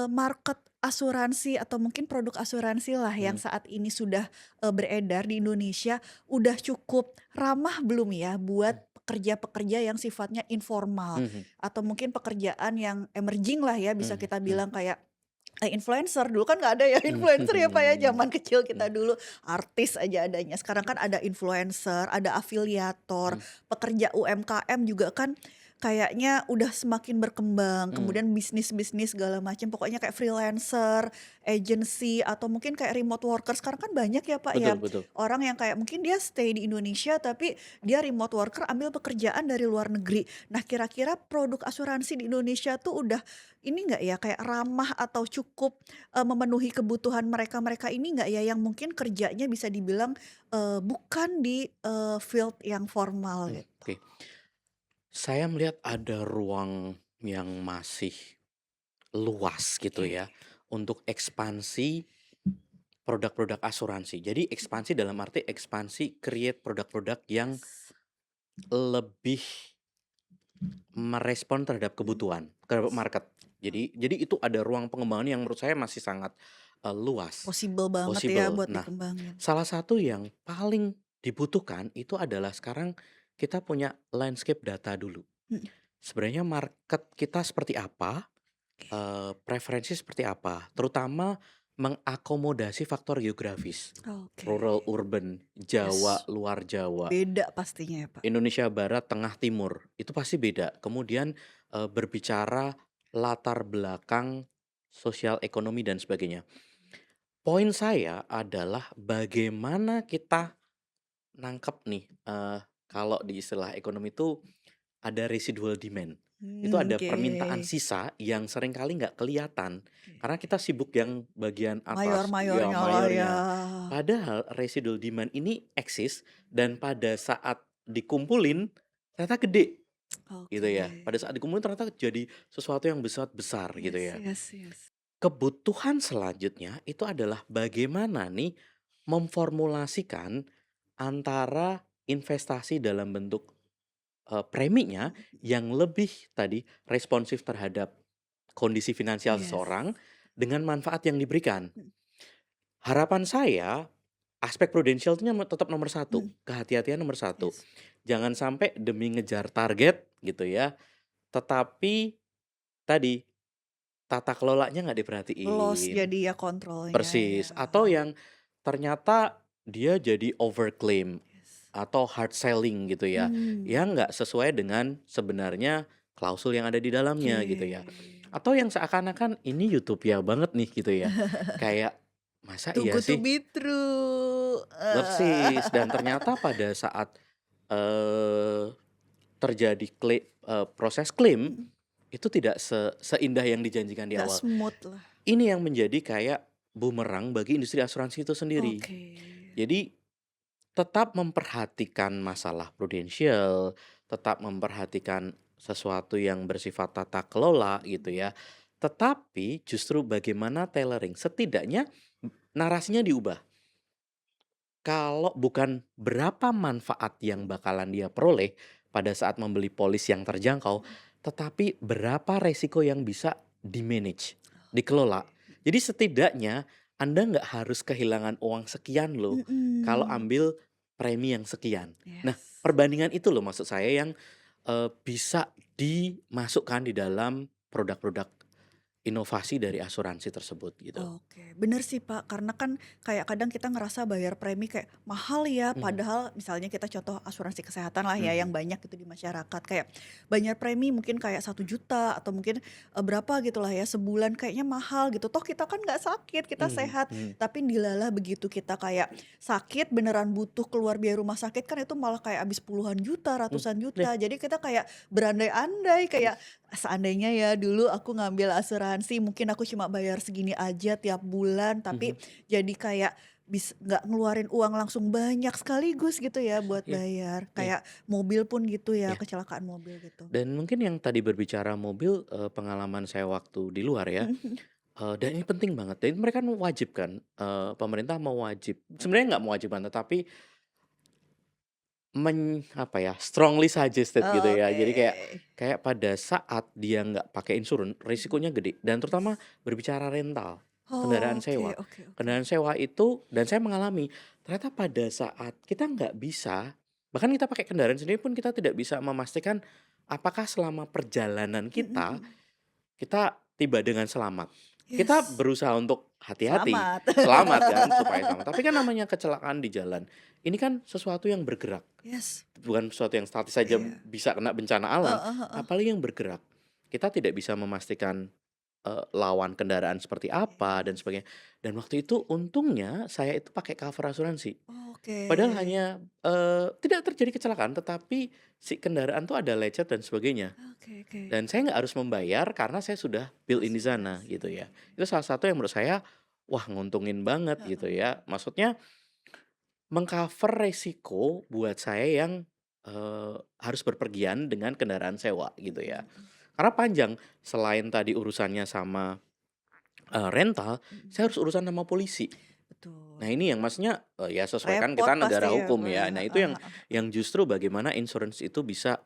market asuransi atau mungkin produk asuransi lah yang mhm, saat ini sudah, beredar di Indonesia, udah cukup ramah belum ya buat mmm, pekerja-pekerja yang sifatnya informal, mhm, atau mungkin pekerjaan yang emerging lah ya bisa mhm, kita mhm, bilang kayak, influencer. Dulu kan nggak ada ya mhm, influencer ya, Pak, ya, mhm, zaman kecil kita mhm, dulu, artis aja adanya. Sekarang kan ada influencer, ada afiliator, mhm, pekerja UMKM juga kan kayaknya udah semakin berkembang, mhm, kemudian bisnis-bisnis segala macam, pokoknya kayak freelancer, agency, atau mungkin kayak remote worker. Sekarang kan banyak ya, Pak, ya, betul, betul. orang yang kayak mungkin dia stay di Indonesia tapi dia remote worker ambil pekerjaan dari luar negeri. Nah, kira-kira produk asuransi di Indonesia tuh udah ini nggak ya, kayak ramah atau cukup, memenuhi kebutuhan mereka-mereka ini nggak ya, yang mungkin kerjanya bisa dibilang, bukan di, field yang formal gitu? Oke. Saya melihat ada ruang yang masih luas gitu Oke. ya, untuk ekspansi produk-produk asuransi. Jadi Mhm. ekspansi dalam arti ekspansi create produk-produk yang Yes. lebih merespon terhadap Mhm. kebutuhan, terhadap Yes. market. Jadi itu ada ruang pengembangan yang menurut saya masih sangat, luas, Possible banget ya possible. buat Nah, dikembangin. salah satu yang paling dibutuhkan itu adalah sekarang kita punya landscape data dulu. Mhm. Sebenarnya market kita seperti apa, Oke. preferensi seperti apa, terutama mengakomodasi faktor geografis, Oke. rural, urban, Jawa, Yes. luar Jawa, Beda pastinya ya, Pak. Indonesia Barat, Tengah, Timur, itu pasti beda. Kemudian, berbicara latar belakang sosial, ekonomi, dan sebagainya. Poin saya adalah bagaimana kita nangkep nih, kalau di istilah ekonomi itu ada residual demand. Itu ada Oke. permintaan sisa yang seringkali nggak kelihatan, Oke. karena kita sibuk yang bagian atas ya, Mayor-mayornya lah ya. mayornya. Padahal residual demand ini eksis dan pada saat dikumpulin ternyata gede gitu Oke. ya. Pada saat dikumpulin ternyata jadi sesuatu yang besar gitu Yes, ya. yes, yes. Kebutuhan selanjutnya itu adalah bagaimana nih memformulasikan antara investasi dalam bentuk, preminya Mhm. yang lebih tadi responsif terhadap kondisi finansial Yes. seseorang dengan manfaat yang diberikan. Mhm. Harapan saya aspek prudensial itu tetap nomor satu, Mhm. kehati-hatian nomor satu. Yes. Jangan sampai demi ngejar target gitu ya, tetapi tadi tata kelolanya nggak Loss diperhatiin. jadi ya kontrolnya ya. Persis, atau yang ternyata dia jadi overclaim Yes. atau hard selling gitu ya, Hmm. yang nggak sesuai dengan sebenarnya klausul yang ada di dalamnya gitu ya. Oke. Atau yang seakan-akan ini utopia banget nih gitu ya, kayak masa Too iya good to sih? be true. Persis, dan ternyata pada saat, eee, terjadi proses klaim, Mhm. itu tidak seindah yang dijanjikan di Nggak awal. smooth lah. Ini yang menjadi kayak bumerang bagi industri asuransi itu sendiri. Oke. Jadi tetap memperhatikan masalah prudensial, tetap memperhatikan sesuatu yang bersifat tata kelola gitu Mhm. ya. Tetapi justru bagaimana tailoring, setidaknya narasinya diubah. Kalau bukan berapa manfaat yang bakalan dia peroleh pada saat membeli polis yang terjangkau, Mhm. tetapi berapa resiko yang bisa di-manage, dikelola. Oke. Jadi setidaknya Anda nggak harus kehilangan uang sekian loh, kalau Mhm. ambil premi yang sekian. Nah, Yes. perbandingan itu loh maksud saya yang, bisa dimasukkan di dalam produk-produk inovasi dari asuransi tersebut gitu. Oke, bener sih Pak, karena kan kayak kadang kita ngerasa bayar premi kayak mahal ya, Mhm, padahal misalnya kita contoh asuransi kesehatan lah ya yang mhm, banyak gitu di masyarakat, kayak bayar premi mungkin kayak 1 juta atau mungkin berapa gitu lah ya sebulan kayaknya mahal gitu, toh kita kan nggak sakit, kita mhm, sehat, mhm, tapi dilalah begitu kita kayak sakit beneran butuh keluar biaya rumah sakit kan itu malah kayak habis puluhan juta, mhm, ratusan iya, juta, jadi kita kayak berandai-andai kayak seandainya ya dulu aku ngambil asuransi mungkin aku cuma bayar segini aja tiap bulan, tapi mhm, jadi kayak nggak ngeluarin uang langsung banyak sekaligus gitu ya buat iya, bayar. iya, Kayak mobil pun gitu ya, iya. kecelakaan mobil gitu. Dan mungkin yang tadi berbicara mobil, pengalaman saya waktu di luar ya, Mhm, mhm. dan ini penting banget, dan mereka wajib kan, pemerintah mewajib sebenarnya nggak mewajibkan, tetapi apa ya, strongly suggested gitu ya. Oke. Jadi kayak kayak pada saat dia nggak pakai insurance, Mhm. risikonya gede, dan terutama Yes. berbicara rental, kendaraan Oke, sewa. oke, oke. Kendaraan sewa itu dan saya mengalami, ternyata pada saat kita nggak bisa, bahkan kita pakai kendaraan sendiri pun kita tidak bisa memastikan apakah selama perjalanan Mhm, kita, mhm. kita tiba dengan selamat. Kita Yes, berusaha untuk hati-hati, selamat. selamat kan, supaya selamat. Tapi kan namanya kecelakaan di jalan, ini kan sesuatu yang bergerak. Yes, Bukan sesuatu yang statis saja iya. bisa kena bencana alam, Heeh, heeh. apalagi yang bergerak. Kita tidak bisa memastikan, lawan kendaraan seperti apa dan Yes. sebagainya. Dan waktu itu untungnya saya itu pakai cover asuransi. Oke. Padahal hanya, tidak terjadi kecelakaan, tetapi si kendaraan tuh ada lecet dan sebagainya. Oke, oke. Dan saya nggak harus membayar karena saya sudah built in di sana Asuransi. gitu ya. Itu salah satu yang menurut saya, wah nguntungin banget gitu Heeh. ya. Maksudnya mengcover resiko buat saya yang, harus berpergian dengan kendaraan sewa gitu Mhm, ya. mhm. Karena panjang, selain tadi urusannya sama, rental, Mhm. saya harus urusan sama polisi. Nah Betul. ini yang maksudnya, ya sesuai kan Repot kita pasti negara ya, hukum Pak, ya. ya, Nah itu heeh, yang heeh. justru bagaimana insurance itu bisa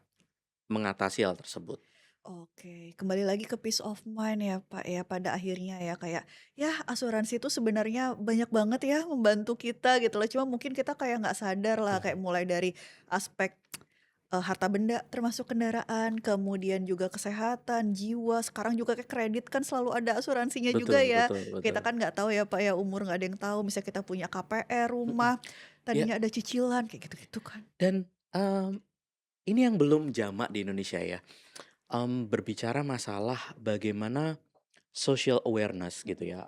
mengatasi hal tersebut. Oke, kembali lagi ke peace of mind ya, Pak, ya, pada akhirnya ya, kayak, ya asuransi itu sebenarnya banyak banget ya membantu kita gitu loh, cuma mungkin kita kayak nggak sadar lah, kayak Mhm, mulai dari aspek, harta benda termasuk kendaraan, kemudian juga kesehatan, jiwa, sekarang juga kayak kredit kan selalu ada asuransinya juga betul, ya. betul, Kita betul. kan nggak tahu ya, Pak, ya, umur nggak ada yang tahu, misalnya kita punya KPR, Mhm, rumah, ya tadinya ada cicilan, kayak gitu-gitu kan. dan, ini yang belum jamak di Indonesia ya, berbicara masalah bagaimana social awareness gitu Mhm. ya,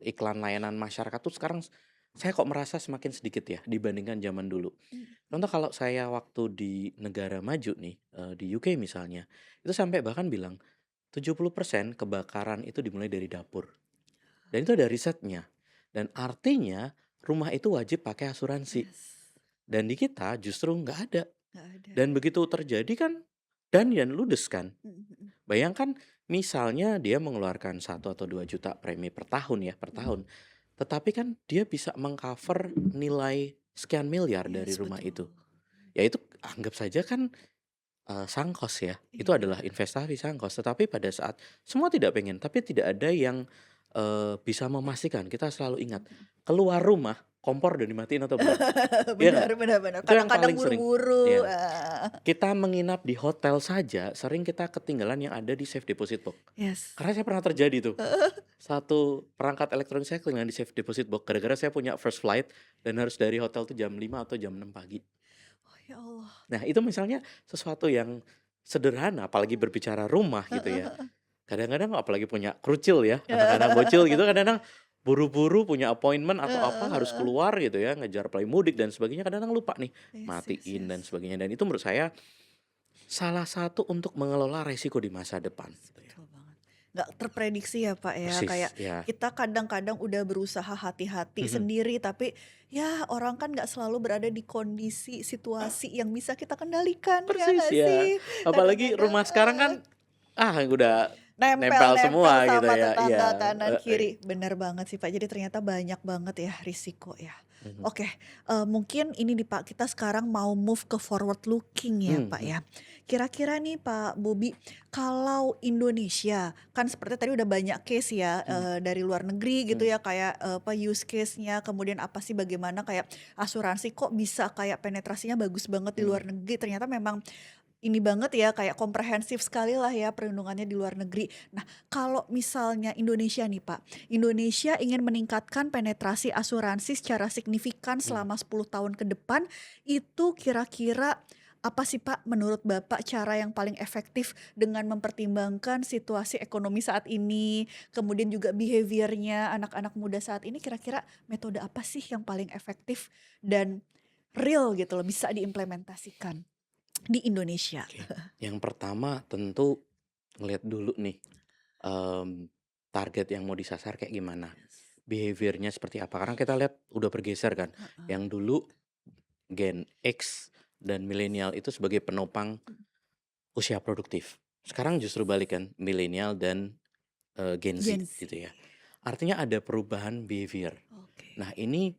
iklan layanan masyarakat tuh sekarang saya kok merasa semakin sedikit ya dibandingkan zaman dulu. Mhm. Contoh kalau saya waktu di negara maju nih, di UK misalnya, itu sampai bahkan bilang 70% kebakaran itu dimulai dari dapur. Dan itu ada risetnya. Dan artinya rumah itu wajib pakai asuransi. Yes, Dan di kita justru nggak ada. nggak ada. Dan begitu terjadi kan dan ludes kan. Mhm mhm. Bayangkan misalnya dia mengeluarkan 1 atau 2 juta premi per tahun ya, per Mhm. tahun. Tetapi kan dia bisa mengcover nilai sekian miliar dari Yes, rumah betul. itu. Ya itu anggap saja kan sang kos ya, itu Iya. adalah investasi sang kos. Tetapi pada saat semua tidak pengen, tapi tidak ada yang, bisa memastikan. Kita selalu ingat, Mhm. keluar rumah kompor udah dimatiin atau belum, iya Benar nggak? benar benar. Itu yang Kadang-kadang paling sering. buru-buru, Iya, kita menginap di hotel saja sering kita ketinggalan yang ada di safe deposit box. yes. Karena saya pernah terjadi tuh, satu perangkat elektronik saya ketinggalan di safe deposit box gara-gara saya punya first flight dan harus dari hotel tuh jam 5 atau jam 6 pagi. Oh, ya Allah. Nah, itu misalnya sesuatu yang sederhana, apalagi berbicara rumah gitu ya. Heeh Kadang-kadang apalagi punya krucil ya, anak-anak bocil heeh. gitu kadang-kadang buru-buru punya appointment atau apa Heeh harus heeh. keluar gitu ya, ngejar play mudik dan sebagainya, kadang-kadang lupa nih Yes yes matiin dan yes. sebagainya. Dan itu menurut saya salah satu untuk mengelola resiko di masa depan Yes, gitu ya. betul banget. Nggak terprediksi ya, Pak, ya, kayak Persis, ya. kita kadang-kadang udah berusaha hati-hati sendiri, tapi ya orang kan nggak selalu berada di kondisi situasi yang bisa kita kendalikan, ya Persis nggak ya. sih? Apalagi Kadang-kadang rumah sekarang kan udah nempel nempel-nempel semua gitu sama ya. Iya, tetangga kanan heeh. kiri. Bener banget sih, Pak, jadi ternyata banyak banget ya risiko ya. Mhm. Oke, mungkin ini nih, Pak, kita sekarang mau move ke forward looking ya, Pak, Mhm. ya. Kira-kira nih, Pak Bobi, kalau Indonesia, kan seperti tadi udah banyak case ya, Mhm. dari luar negeri gitu Mhm. ya, kayak, apa, use case-nya, kemudian apa sih, bagaimana kayak asuransi kok bisa kayak penetrasinya bagus banget di Mhm. luar negeri, ternyata memang ini banget ya, kayak komprehensif sekali lah ya perlindungannya di luar negeri. Nah, kalau misalnya Indonesia nih, Pak, Indonesia ingin meningkatkan penetrasi asuransi secara signifikan Mhm. selama 10 tahun ke depan, itu kira-kira apa sih, Pak, menurut Bapak cara yang paling efektif dengan mempertimbangkan situasi ekonomi saat ini, kemudian juga behavior-nya anak-anak muda saat ini, kira-kira metode apa sih yang paling efektif dan real gitu loh, bisa diimplementasikan di Indonesia? Oke. Yang pertama tentu ngelihat dulu nih, target yang mau disasar kayak gimana, Yes. behavior-nya seperti apa. Karena kita lihat udah bergeser kan, Heeh. yang dulu Gen X dan milenial itu sebagai penopang Mhm. usia produktif. Yes. Sekarang justru balik kan, milenial dan, Gen Z Gen Z. gitu ya. Artinya ada perubahan behavior. Oke. Nah ini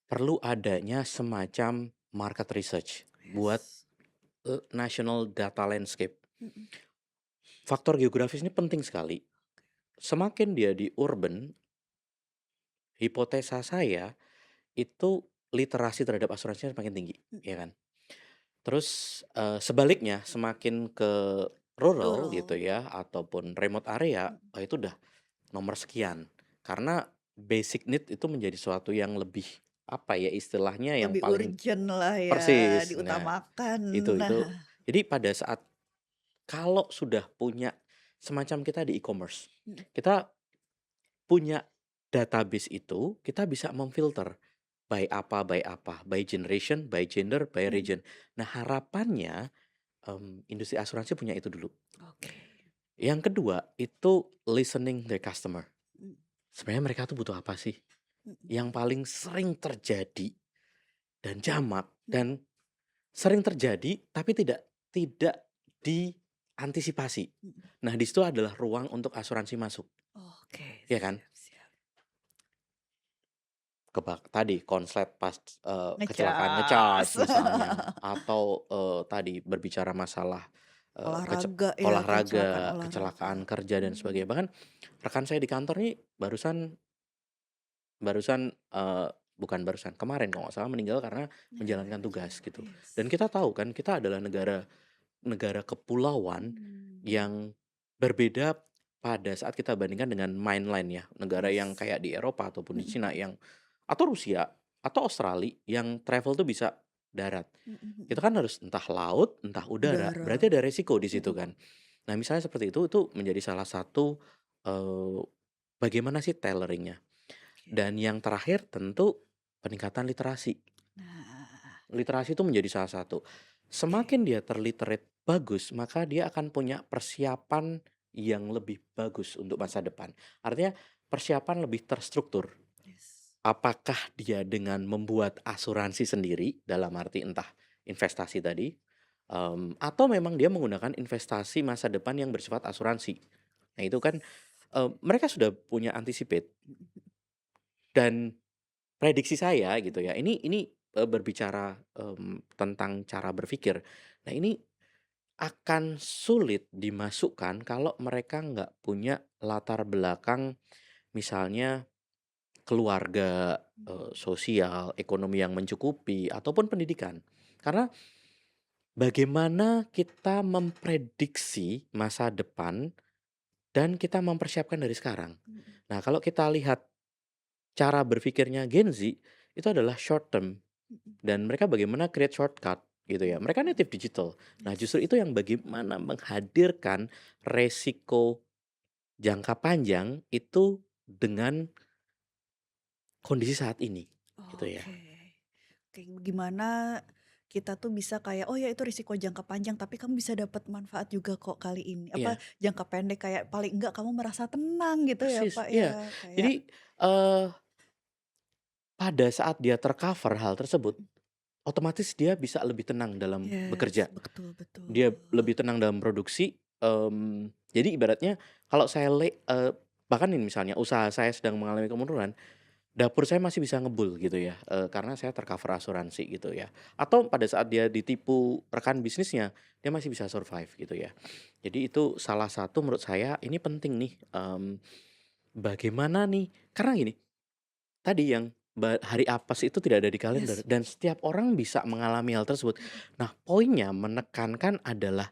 perlu adanya semacam market research buat, Yes. national data landscape. Mhm. Faktor geografis ini penting sekali. Semakin dia di urban, hipotesa saya itu literasi terhadap asuransinya semakin tinggi, Mhm. ya kan. Terus, sebaliknya semakin ke rural gitu Rural. ya ataupun remote area, Mhm. itu udah nomor sekian. Karena basic need itu menjadi suatu yang lebih, apa ya, istilahnya yang Lebih paling urgent lah ya, persis. Nah, diutamakan. itu Nah. itu. Jadi pada saat kalau sudah punya semacam kita di e-commerce, Mhm. kita punya database itu, kita bisa memfilter by apa, by generation, by gender, by Mhm. region. Nah, harapannya, industri asuransi punya itu dulu. Oke. Yang kedua, itu listening the customer. Mhm. Sebenarnya mereka tuh butuh apa sih? Mhm. Yang paling sering terjadi dan jamak Mhm. dan sering terjadi tapi tidak diantisipasi. Mhm. Nah, di situ adalah ruang untuk asuransi masuk, Oke, ya kan? siap siap. Tadi konslet pas, kecelakaan Ngecas. ngecas misalnya atau, tadi berbicara masalah, Olahraga ya, olahraga, olahraga. kecelakaan kerja dan Mhm. sebagainya. Bahkan rekan saya di kantor nih barusan barusan, bukan barusan, kemarin kalau nggak salah meninggal karena menjalankan tugas gitu. Dan Yes. kita tahu kan kita adalah negara negara kepulauan Mmm. yang berbeda pada saat kita bandingkan dengan mainland ya, negara yang Yes. kayak di Eropa ataupun di Mhm Cina mhm. yang atau Rusia atau Australia yang travel tuh bisa darat. Mhm Kita mhm. kan harus entah laut, entah udara, Udara. berarti ada resiko di situ Mhm. kan. Nah, misalnya seperti itu menjadi salah satu, eee, bagaimana sih tailoring-nya. Dan yang terakhir tentu peningkatan literasi. Nah, Literasi itu menjadi salah satu. oke. Semakin dia terliterate bagus, maka dia akan punya persiapan yang lebih bagus untuk masa depan. Artinya persiapan lebih terstruktur. Yes. Apakah dia dengan membuat asuransi sendiri, dalam arti entah investasi tadi, atau memang dia menggunakan investasi masa depan yang bersifat asuransi. Nah itu kan, mereka sudah punya anticipate dan prediksi saya gitu ya, ini berbicara, tentang cara berpikir. Nah ini akan sulit dimasukkan kalau mereka nggak punya latar belakang misalnya keluarga, sosial, ekonomi yang mencukupi, ataupun pendidikan. Karena bagaimana kita memprediksi masa depan dan kita mempersiapkan dari sekarang. Mhm. Nah, kalau kita lihat cara berpikirnya Gen Z, itu adalah short term Mhm. dan mereka bagaimana create shortcut gitu ya. Mereka Mhm. native digital. Nah, justru Yes. itu yang bagaimana menghadirkan resiko jangka panjang itu dengan kondisi saat ini, gitu ya. Oke. Oke, gimana kita tuh bisa kayak, "Oh ya itu risiko jangka panjang, tapi kamu bisa dapat manfaat juga kok kali ini." Apa, Iya, jangka pendek kayak paling enggak kamu merasa tenang gitu ya, persis, Pak, iya. ya? Kayak Jadi, eee, pada saat dia tercover hal tersebut, mhm. otomatis dia bisa lebih tenang dalam Yes, bekerja. betul betul. Dia lebih tenang dalam produksi, jadi ibaratnya kalau bahkan ini misalnya usaha saya sedang mengalami kemunduran, dapur saya masih bisa ngebul gitu ya, karena saya tercover asuransi gitu ya. Atau pada saat dia ditipu rekan bisnisnya, dia masih bisa survive gitu ya. Jadi itu salah satu menurut saya ini penting nih, bagaimana nih karena gini, tadi yang hari apes itu tidak ada di kalender Yes. dan setiap orang bisa mengalami hal tersebut. Mhm. Nah, poinnya menekankan adalah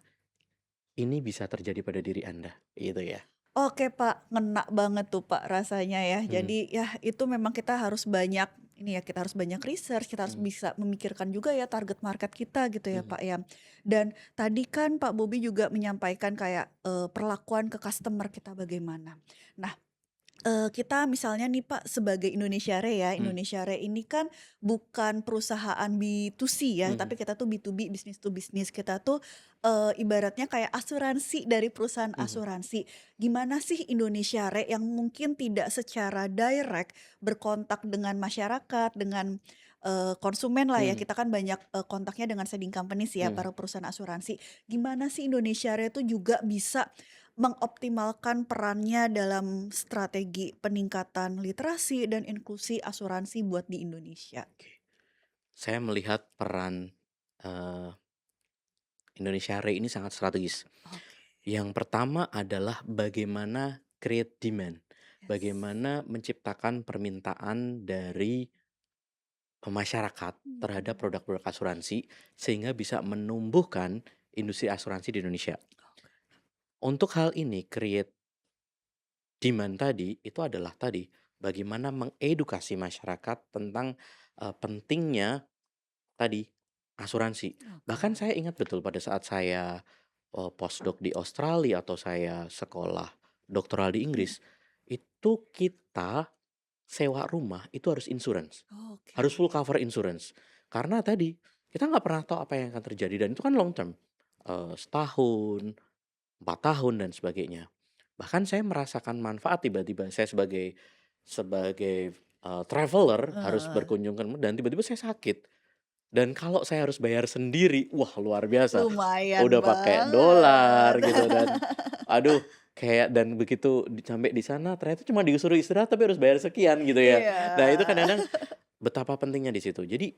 ini bisa terjadi pada diri Anda, gitu ya. Oke, Pak, ngena banget tuh, Pak, rasanya ya. Mhm, Jadi ya itu memang kita harus banyak ini ya, kita harus banyak research, kita harus mhm, bisa memikirkan juga ya target market kita gitu ya, mhm, Pak, ya. Dan tadi kan Pak Bobi juga menyampaikan kayak, perlakuan ke customer kita bagaimana. Nah, kita misalnya nih Pak sebagai Indosiare ya, mhm, Indosiare ini kan bukan perusahaan B2C ya, mhm, tapi kita tuh B2B, business to business. Kita tuh, ibaratnya kayak asuransi dari perusahaan mhm, asuransi. Gimana sih Indosiare yang mungkin tidak secara direct berkontak dengan masyarakat, dengan, konsumen lah ya, mhm, kita kan banyak, kontaknya dengan trading companies ya, mhm. para perusahaan asuransi. Gimana sih Indosiare tuh juga bisa mengoptimalkan perannya dalam strategi peningkatan literasi dan inklusi asuransi buat di Indonesia. Oke. Saya melihat peran, eee, Indonesia Re ini sangat strategis. Oke, Yang pertama adalah bagaimana create demand, yes. bagaimana menciptakan permintaan dari masyarakat terhadap Mhm. produk-produk asuransi, sehingga bisa menumbuhkan industri asuransi di Indonesia. Oke. Untuk hal ini create demand tadi, itu adalah tadi, bagaimana mengedukasi masyarakat tentang, pentingnya tadi, asuransi. Oke. Bahkan saya ingat betul pada saat saya, postdoc di Australia atau saya sekolah doktoral di Mhm. Inggris, itu kita sewa rumah itu harus insurance, Oke. harus full cover insurance. Karena tadi, kita nggak pernah tahu apa yang akan terjadi dan itu kan long term, setahun, 4 tahun dan sebagainya. Bahkan saya merasakan manfaat tiba-tiba saya sebagai, traveler harus Heeh. berkunjung dan tiba-tiba saya sakit. Dan kalau saya harus bayar sendiri, wah luar biasa. Lumayan Udah pakai dolar banget. gitu dan aduh kayak dan begitu sampai di sana ternyata cuma disuruh istirahat tapi harus bayar sekian gitu ya. Iya. Nah itu kadang-kadang betapa pentingnya di situ. Jadi,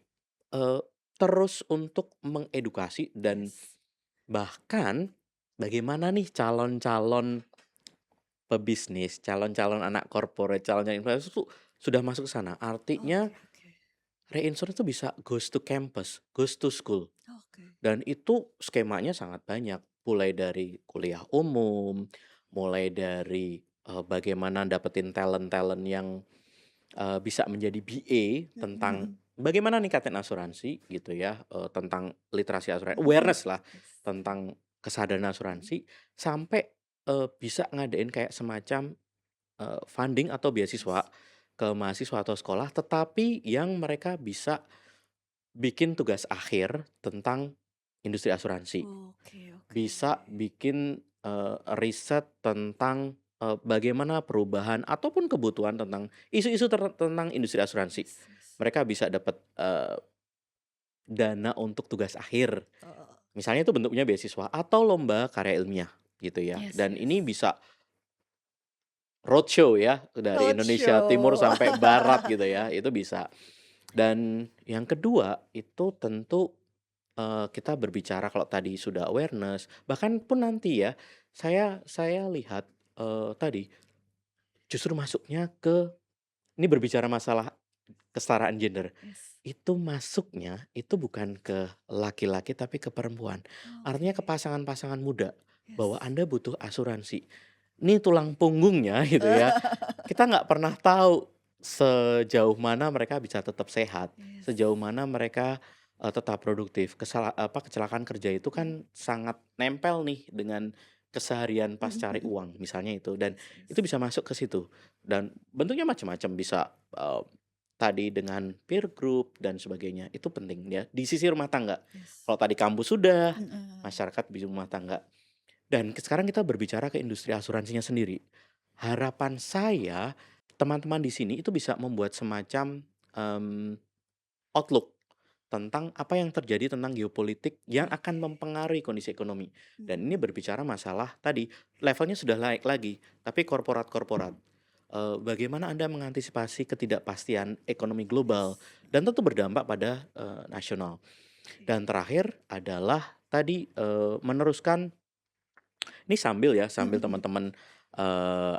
eee, terus untuk mengedukasi dan Yes. bahkan bagaimana nih calon-calon pebisnis, calon-calon anak corporate, calon-calon investor tuh sudah masuk ke sana. Artinya Oke oke. reinsurance itu bisa goes to campus, goes to school. Oke. Dan itu skemanya sangat banyak, mulai dari kuliah umum, mulai dari, bagaimana dapetin talent-talent yang, bisa menjadi BA Mhm tentang mhm. bagaimana ningkatin asuransi gitu ya, tentang literasi asuransi, Mhm. awareness lah Yes. tentang kesadaran Mhm. asuransi, sampai, bisa ngadain kayak semacam funding atau beasiswa Yes. ke mahasiswa atau sekolah, tetapi yang mereka bisa bikin tugas akhir tentang industri asuransi. Oke oke. Bisa bikin, riset tentang, bagaimana perubahan ataupun kebutuhan tentang isu-isu tentang industri asuransi. Yes yes. Mereka bisa dapat, dana untuk tugas akhir, Heeh. misalnya itu bentuknya beasiswa atau lomba karya ilmiah gitu ya, Yes dan yes. ini bisa roadshow ya, dari Indonesia timur Roadshow. sampai barat gitu ya, itu bisa. Dan yang kedua itu tentu, kita berbicara kalau tadi sudah awareness, bahkan pun nanti ya, saya lihat, tadi justru masuknya ke ini berbicara masalah kesetaraan gender, Yes. itu masuknya itu bukan ke laki-laki tapi ke perempuan. Artinya ke Oke. pasangan-pasangan muda, bahwa Yes. Anda butuh asuransi. Ini tulang punggungnya gitu ya, kita nggak pernah tahu sejauh mana mereka bisa tetap sehat, Yes. sejauh mana mereka, tetap produktif. Kecelakaan kerja itu Mhm. kan sangat nempel nih dengan keseharian pas Mhm cari mhm. uang, misalnya itu, dan Yes itu yes. bisa masuk ke situ. Dan bentuknya macam-macam, bisa, tadi dengan peer group dan sebagainya, itu penting ya, di sisi rumah tangga. Yes. Kalau tadi kampus sudah, Heeh. masyarakat di rumah tangga. Dan sekarang kita berbicara ke industri asuransinya sendiri. Harapan saya, teman-teman di sini itu bisa membuat semacam, mmm, outlook tentang apa yang terjadi tentang geopolitik yang akan Oke. mempengaruhi kondisi ekonomi. Dan ini Mhm. berbicara masalah tadi, levelnya sudah naik lagi, tapi korporat-korporat. Bagaimana Anda mengantisipasi ketidakpastian ekonomi global Yes. dan tentu berdampak pada, nasional. Oke. Dan terakhir adalah tadi, meneruskan ini sambil Mhm mhm. teman-teman, eee,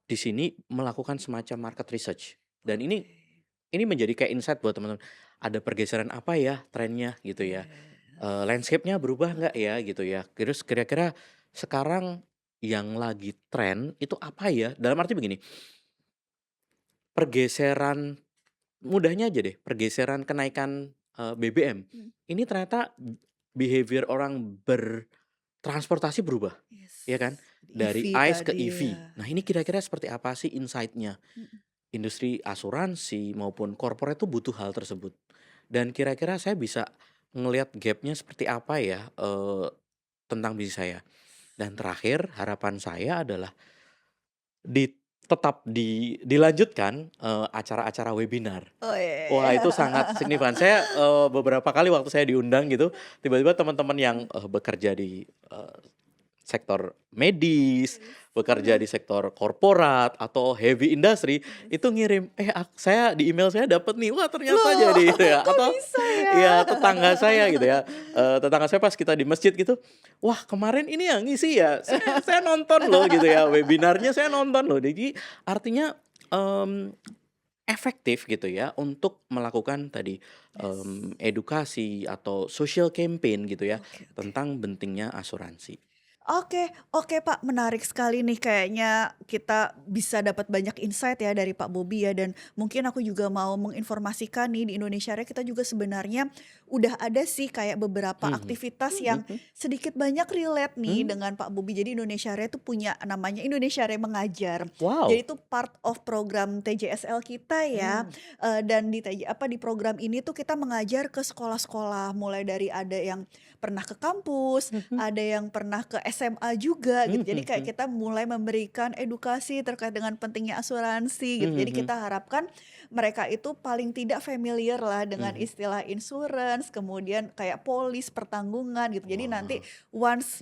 di sini melakukan semacam market research, dan ini Oke. ini menjadi kayak insight buat teman-teman, ada pergeseran apa ya trennya gitu ya, Yes. landscape-nya berubah nggak Heeh. ya gitu ya, terus kira-kira sekarang yang lagi tren itu apa ya? Dalam arti begini, pergeseran mudahnya aja deh, pergeseran kenaikan, BBM, Mhm. ini ternyata behavior orang bertransportasi berubah, Yes. ya kan? Dari EV ICE ke tadi EV. ya. Nah, ini Yes. kira-kira seperti apa sih insight-nya? Mhm. Industri asuransi maupun corporate itu butuh hal tersebut. Dan kira-kira saya bisa ngelihat gap-nya seperti apa ya, tentang bisnis saya. Dan terakhir harapan saya adalah tetap dilanjutkan, acara-acara webinar. Oh, Wah, iya. itu sangat signifikan. Saya, beberapa kali waktu saya diundang gitu, tiba-tiba teman-teman yang, bekerja di, sektor medis, Yes. bekerja di sektor korporat atau heavy industry, Yes. itu ngirim, saya di email saya dapat nih, wah ternyata Loh, jadi itu ya, kok atau bisa ya? ya tetangga saya gitu ya, tetangga saya pas kita di masjid gitu, "Wah kemarin ini yang ngisi ya, saya nonton loh," gitu ya, webinarnya saya nonton loh. Jadi artinya, mmm, efektif gitu ya untuk melakukan tadi, Yes. edukasi atau social campaign gitu ya, Oke oke. tentang pentingnya asuransi. Oke oke, Pak, menarik sekali nih, kayaknya kita bisa dapat banyak insight ya dari Pak Bobi ya, dan mungkin aku juga mau menginformasikan nih, di Indonesia Raya kita juga sebenarnya udah ada sih kayak beberapa Mhm. aktivitas yang Mhm. sedikit banyak relate nih Mmm, dengan Pak Bobi. Jadi Indonesia Raya itu punya namanya Indonesia Raya Mengajar. Jadi wow. itu part of program TJSL kita ya, Mmm, dan di program ini tuh kita mengajar ke sekolah-sekolah, mulai dari ada yang pernah ke kampus, mhm, ada yang pernah ke SMA juga gitu. Jadi kayak mhm, kita mulai memberikan edukasi terkait dengan pentingnya asuransi gitu. mhm, Jadi mhm, kita harapkan mereka itu paling tidak familiar lah dengan mhm. istilah insurance, kemudian kayak polis, pertanggungan gitu. Jadi nanti Wah, once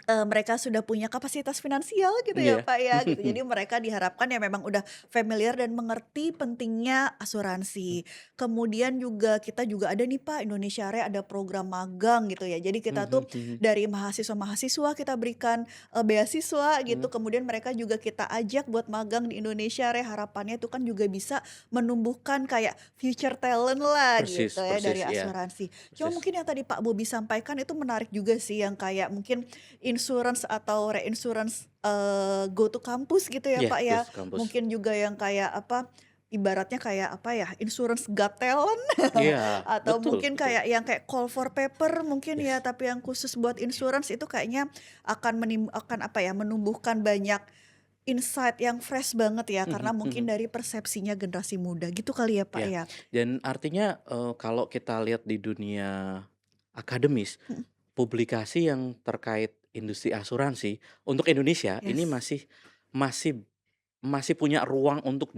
mereka sudah punya kapasitas finansial gitu ya, iya. Pak, ya, gitu. Jadi mereka diharapkan ya memang udah familiar dan mengerti pentingnya asuransi. Kemudian juga kita juga ada nih, Pak, Indonesia Raya ada program magang gitu ya. Jadi kita tuh Mhm, mhm, dari mahasiswa-mahasiswa kita berikan, beasiswa gitu, mhm. kemudian mereka juga kita ajak buat magang di Indonesia Raya. Harapannya itu kan juga bisa menumbuhkan kayak future talent lah gitu Persis ya dari persis, iya, asuransi. Cuma persis. mungkin yang tadi Pak Bobi sampaikan itu menarik juga sih, yang kayak mungkin insurance atau reinsurance, go to kampus gitu ya, Iya, Pak, ya. Gus Kampus. Mungkin juga yang kayak apa, ibaratnya kayak apa ya, insurance got talent Iya, atau betul mungkin betul. kayak yang kayak call for paper mungkin ya, Yes. tapi yang khusus buat insurance itu kayaknya akan apa ya, menumbuhkan banyak insight yang fresh banget ya, karena Mhm mungkin mhm. dari persepsinya generasi muda gitu kali ya Pak Ya, ya? dan artinya, kalau kita lihat di dunia akademis, Mhm, publikasi yang terkait industri asuransi untuk Indonesia ini yes, masih masih punya ruang untuk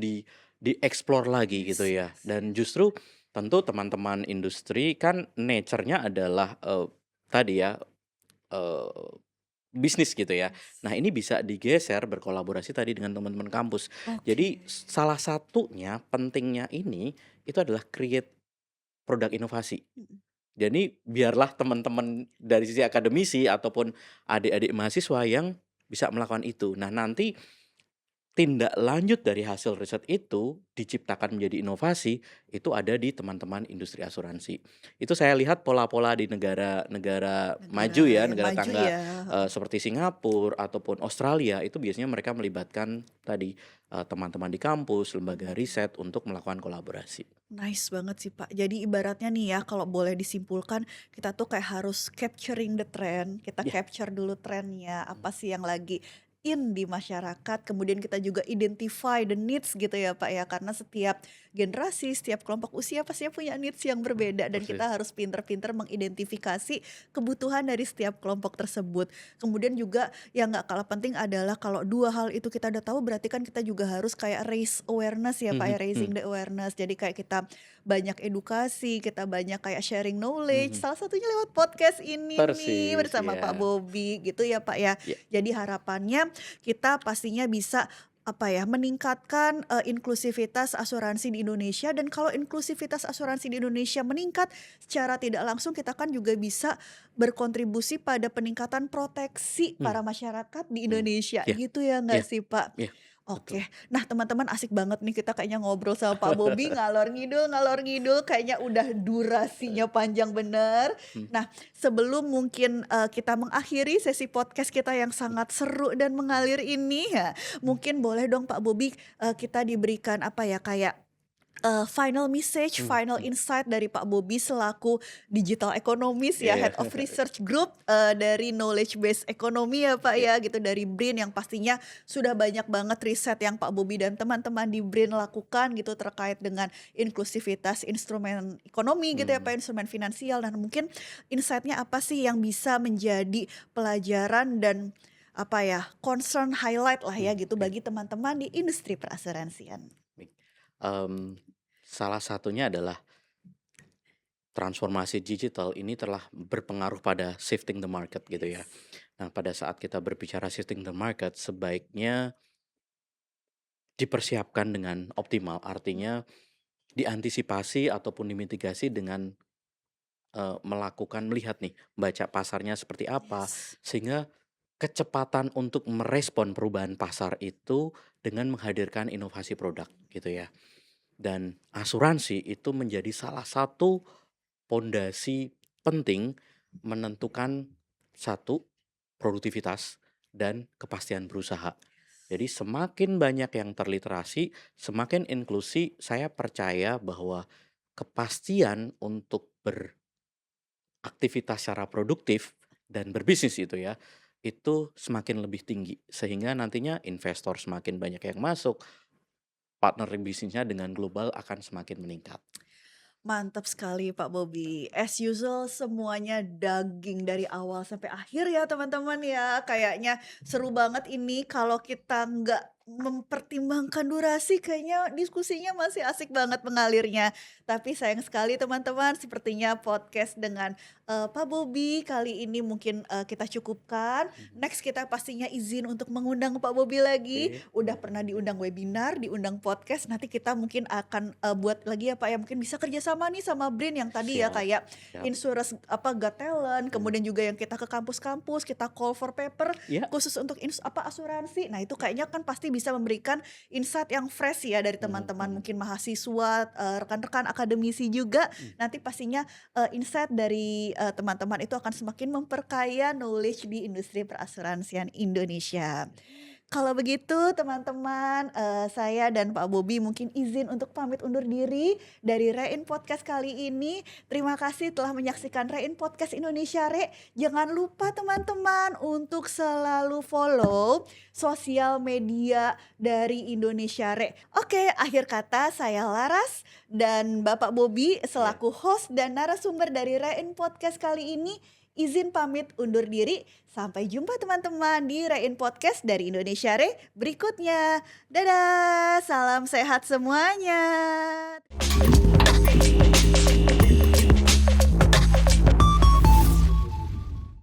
dieksplor lagi gitu yes, ya. yes. Dan justru tentu teman-teman industri kan nature-nya adalah, tadi ya, eee, bisnis gitu ya. Yes. Nah, ini bisa digeser berkolaborasi tadi dengan teman-teman kampus. Jadi Oke. salah satunya pentingnya ini, itu adalah create produk inovasi. Mhm. Jadi biarlah teman-teman dari sisi akademisi ataupun adik-adik mahasiswa yang bisa melakukan itu. Nah, nanti tindak lanjut dari hasil riset itu diciptakan menjadi inovasi, itu ada di teman-teman industri asuransi. Itu saya lihat pola-pola di negara-negara Negara maju ya, yang negara maju tangga, ya, heeh. seperti Singapura ataupun Australia, itu biasanya mereka melibatkan tadi, teman-teman di kampus, lembaga Mhm. riset untuk melakukan kolaborasi. Nice banget sih, Pak. Jadi ibaratnya nih ya, kalau boleh disimpulkan, kita tuh kayak harus capturing the trend, kita Ya, capture dulu trennya, mhm, apa sih yang lagi in di masyarakat, kemudian kita juga identify the needs gitu ya, Pak ya. Karena setiap generasi, setiap kelompok usia pastinya punya needs yang berbeda dan kita persis. harus pinter-pinter mengidentifikasi kebutuhan dari setiap kelompok tersebut. Kemudian juga yang nggak kalah penting adalah kalau dua hal itu kita udah tahu, berarti kan kita juga harus kayak raise awareness ya, Pak ya, Mhm raising mhm the awareness. Jadi kayak kita banyak edukasi, kita banyak kayak sharing knowledge, mhm. salah satunya lewat podcast ini nih Persis, bersama Pak iya. Bobby gitu ya Pak ya. Ya, Jadi harapannya kita pastinya bisa apa ya, meningkatkan, inklusivitas asuransi di Indonesia dan kalau inklusivitas asuransi di Indonesia meningkat, secara tidak langsung kita kan juga bisa berkontribusi pada peningkatan proteksi mmm, para masyarakat di mhm. Indonesia Iya gitu ya nggak iya sih, Pak? iya, betul. Oke. Nah, teman-teman asik banget nih kita kayaknya ngobrol sama Pak Bobby ngalor ngidul kayaknya udah durasinya panjang bener. Mhm Nah, sebelum mungkin, kita mengakhiri sesi podcast kita yang sangat seru dan mengalir ini ya, mungkin boleh dong Pak Bobby, kita diberikan apa ya, kayak final message, mhm final mhm. insight dari Pak Bobby selaku digital economist ya, Iya. Head of Research Group, dari Knowledge Based Economy ya Pak Iya, ya, gitu, dari BRIN yang pastinya sudah banyak banget riset yang Pak Bobby dan teman-teman di BRIN lakukan gitu terkait dengan inklusivitas instrumen ekonomi gitu ya mhm, Pak, instrumen finansial. Dan mungkin insight-nya apa sih yang bisa menjadi pelajaran dan apa ya, concern highlight lah ya gitu oke, bagi teman-teman di industri perasuransian? baik. Salah satunya adalah transformasi digital ini telah berpengaruh pada shifting the market gitu ya. Yes. Nah, pada saat kita berbicara shifting the market, sebaiknya dipersiapkan dengan optimal, Mhm. artinya diantisipasi ataupun dimitigasi dengan, melihat nih, baca pasarnya seperti apa, Yes. sehingga kecepatan untuk merespon perubahan pasar itu dengan menghadirkan inovasi produk gitu ya. Dan asuransi itu menjadi salah satu pondasi penting menentukan satu produktivitas dan kepastian berusaha. Jadi semakin banyak yang terliterasi, semakin inklusi, saya percaya bahwa kepastian untuk beraktivitas secara produktif dan berbisnis itu ya, itu semakin lebih tinggi. Sehingga nantinya investor semakin banyak yang masuk, partner bisnisnya dengan global akan semakin meningkat. Mantap sekali Pak Bobby. As usual semuanya daging dari awal sampai akhir ya teman-teman ya. Kayaknya seru banget ini kalau kita nggak mempertimbangkan durasi kayaknya diskusinya masih asik banget mengalirnya. Tapi sayang sekali teman-teman sepertinya podcast dengan Pak Bobby kali ini mungkin kita cukupkan. Mhm. Next kita pastinya izin untuk mengundang Pak Bobby lagi. Oke, Udah pernah diundang webinar, diundang podcast, nanti kita mungkin akan, buat lagi ya, Pak, ya, mungkin bisa kerjasama nih sama BRIN yang tadi ya, siap kayak siap. Insurance apa, Got Talent, Mhm. kemudian juga yang kita ke kampus-kampus, kita call for paper Iya. khusus untuk asuransi. Nah, itu kayaknya kan pasti bisa memberikan insight yang fresh ya dari Mhm teman-teman mhm. mungkin mahasiswa, rekan-rekan akademisi juga. Mhm. Nanti pastinya, insight dari, teman-teman itu akan semakin memperkaya knowledge di industri perasuransian Indonesia. Kalau begitu teman-teman, saya dan Pak Bobi mungkin izin untuk pamit undur diri dari Rein Podcast kali ini. Terima kasih telah menyaksikan Rein Podcast Indonesia Re. Jangan lupa teman-teman untuk selalu follow sosial media dari Indonesia Re. Oke, akhir kata saya Laras dan Bapak Bobi Ya. selaku host dan narasumber dari Rein Podcast kali ini izin pamit undur diri. Sampai jumpa teman-teman di Rein Podcast dari Indonesia Re berikutnya. Dadah, salam sehat semuanya.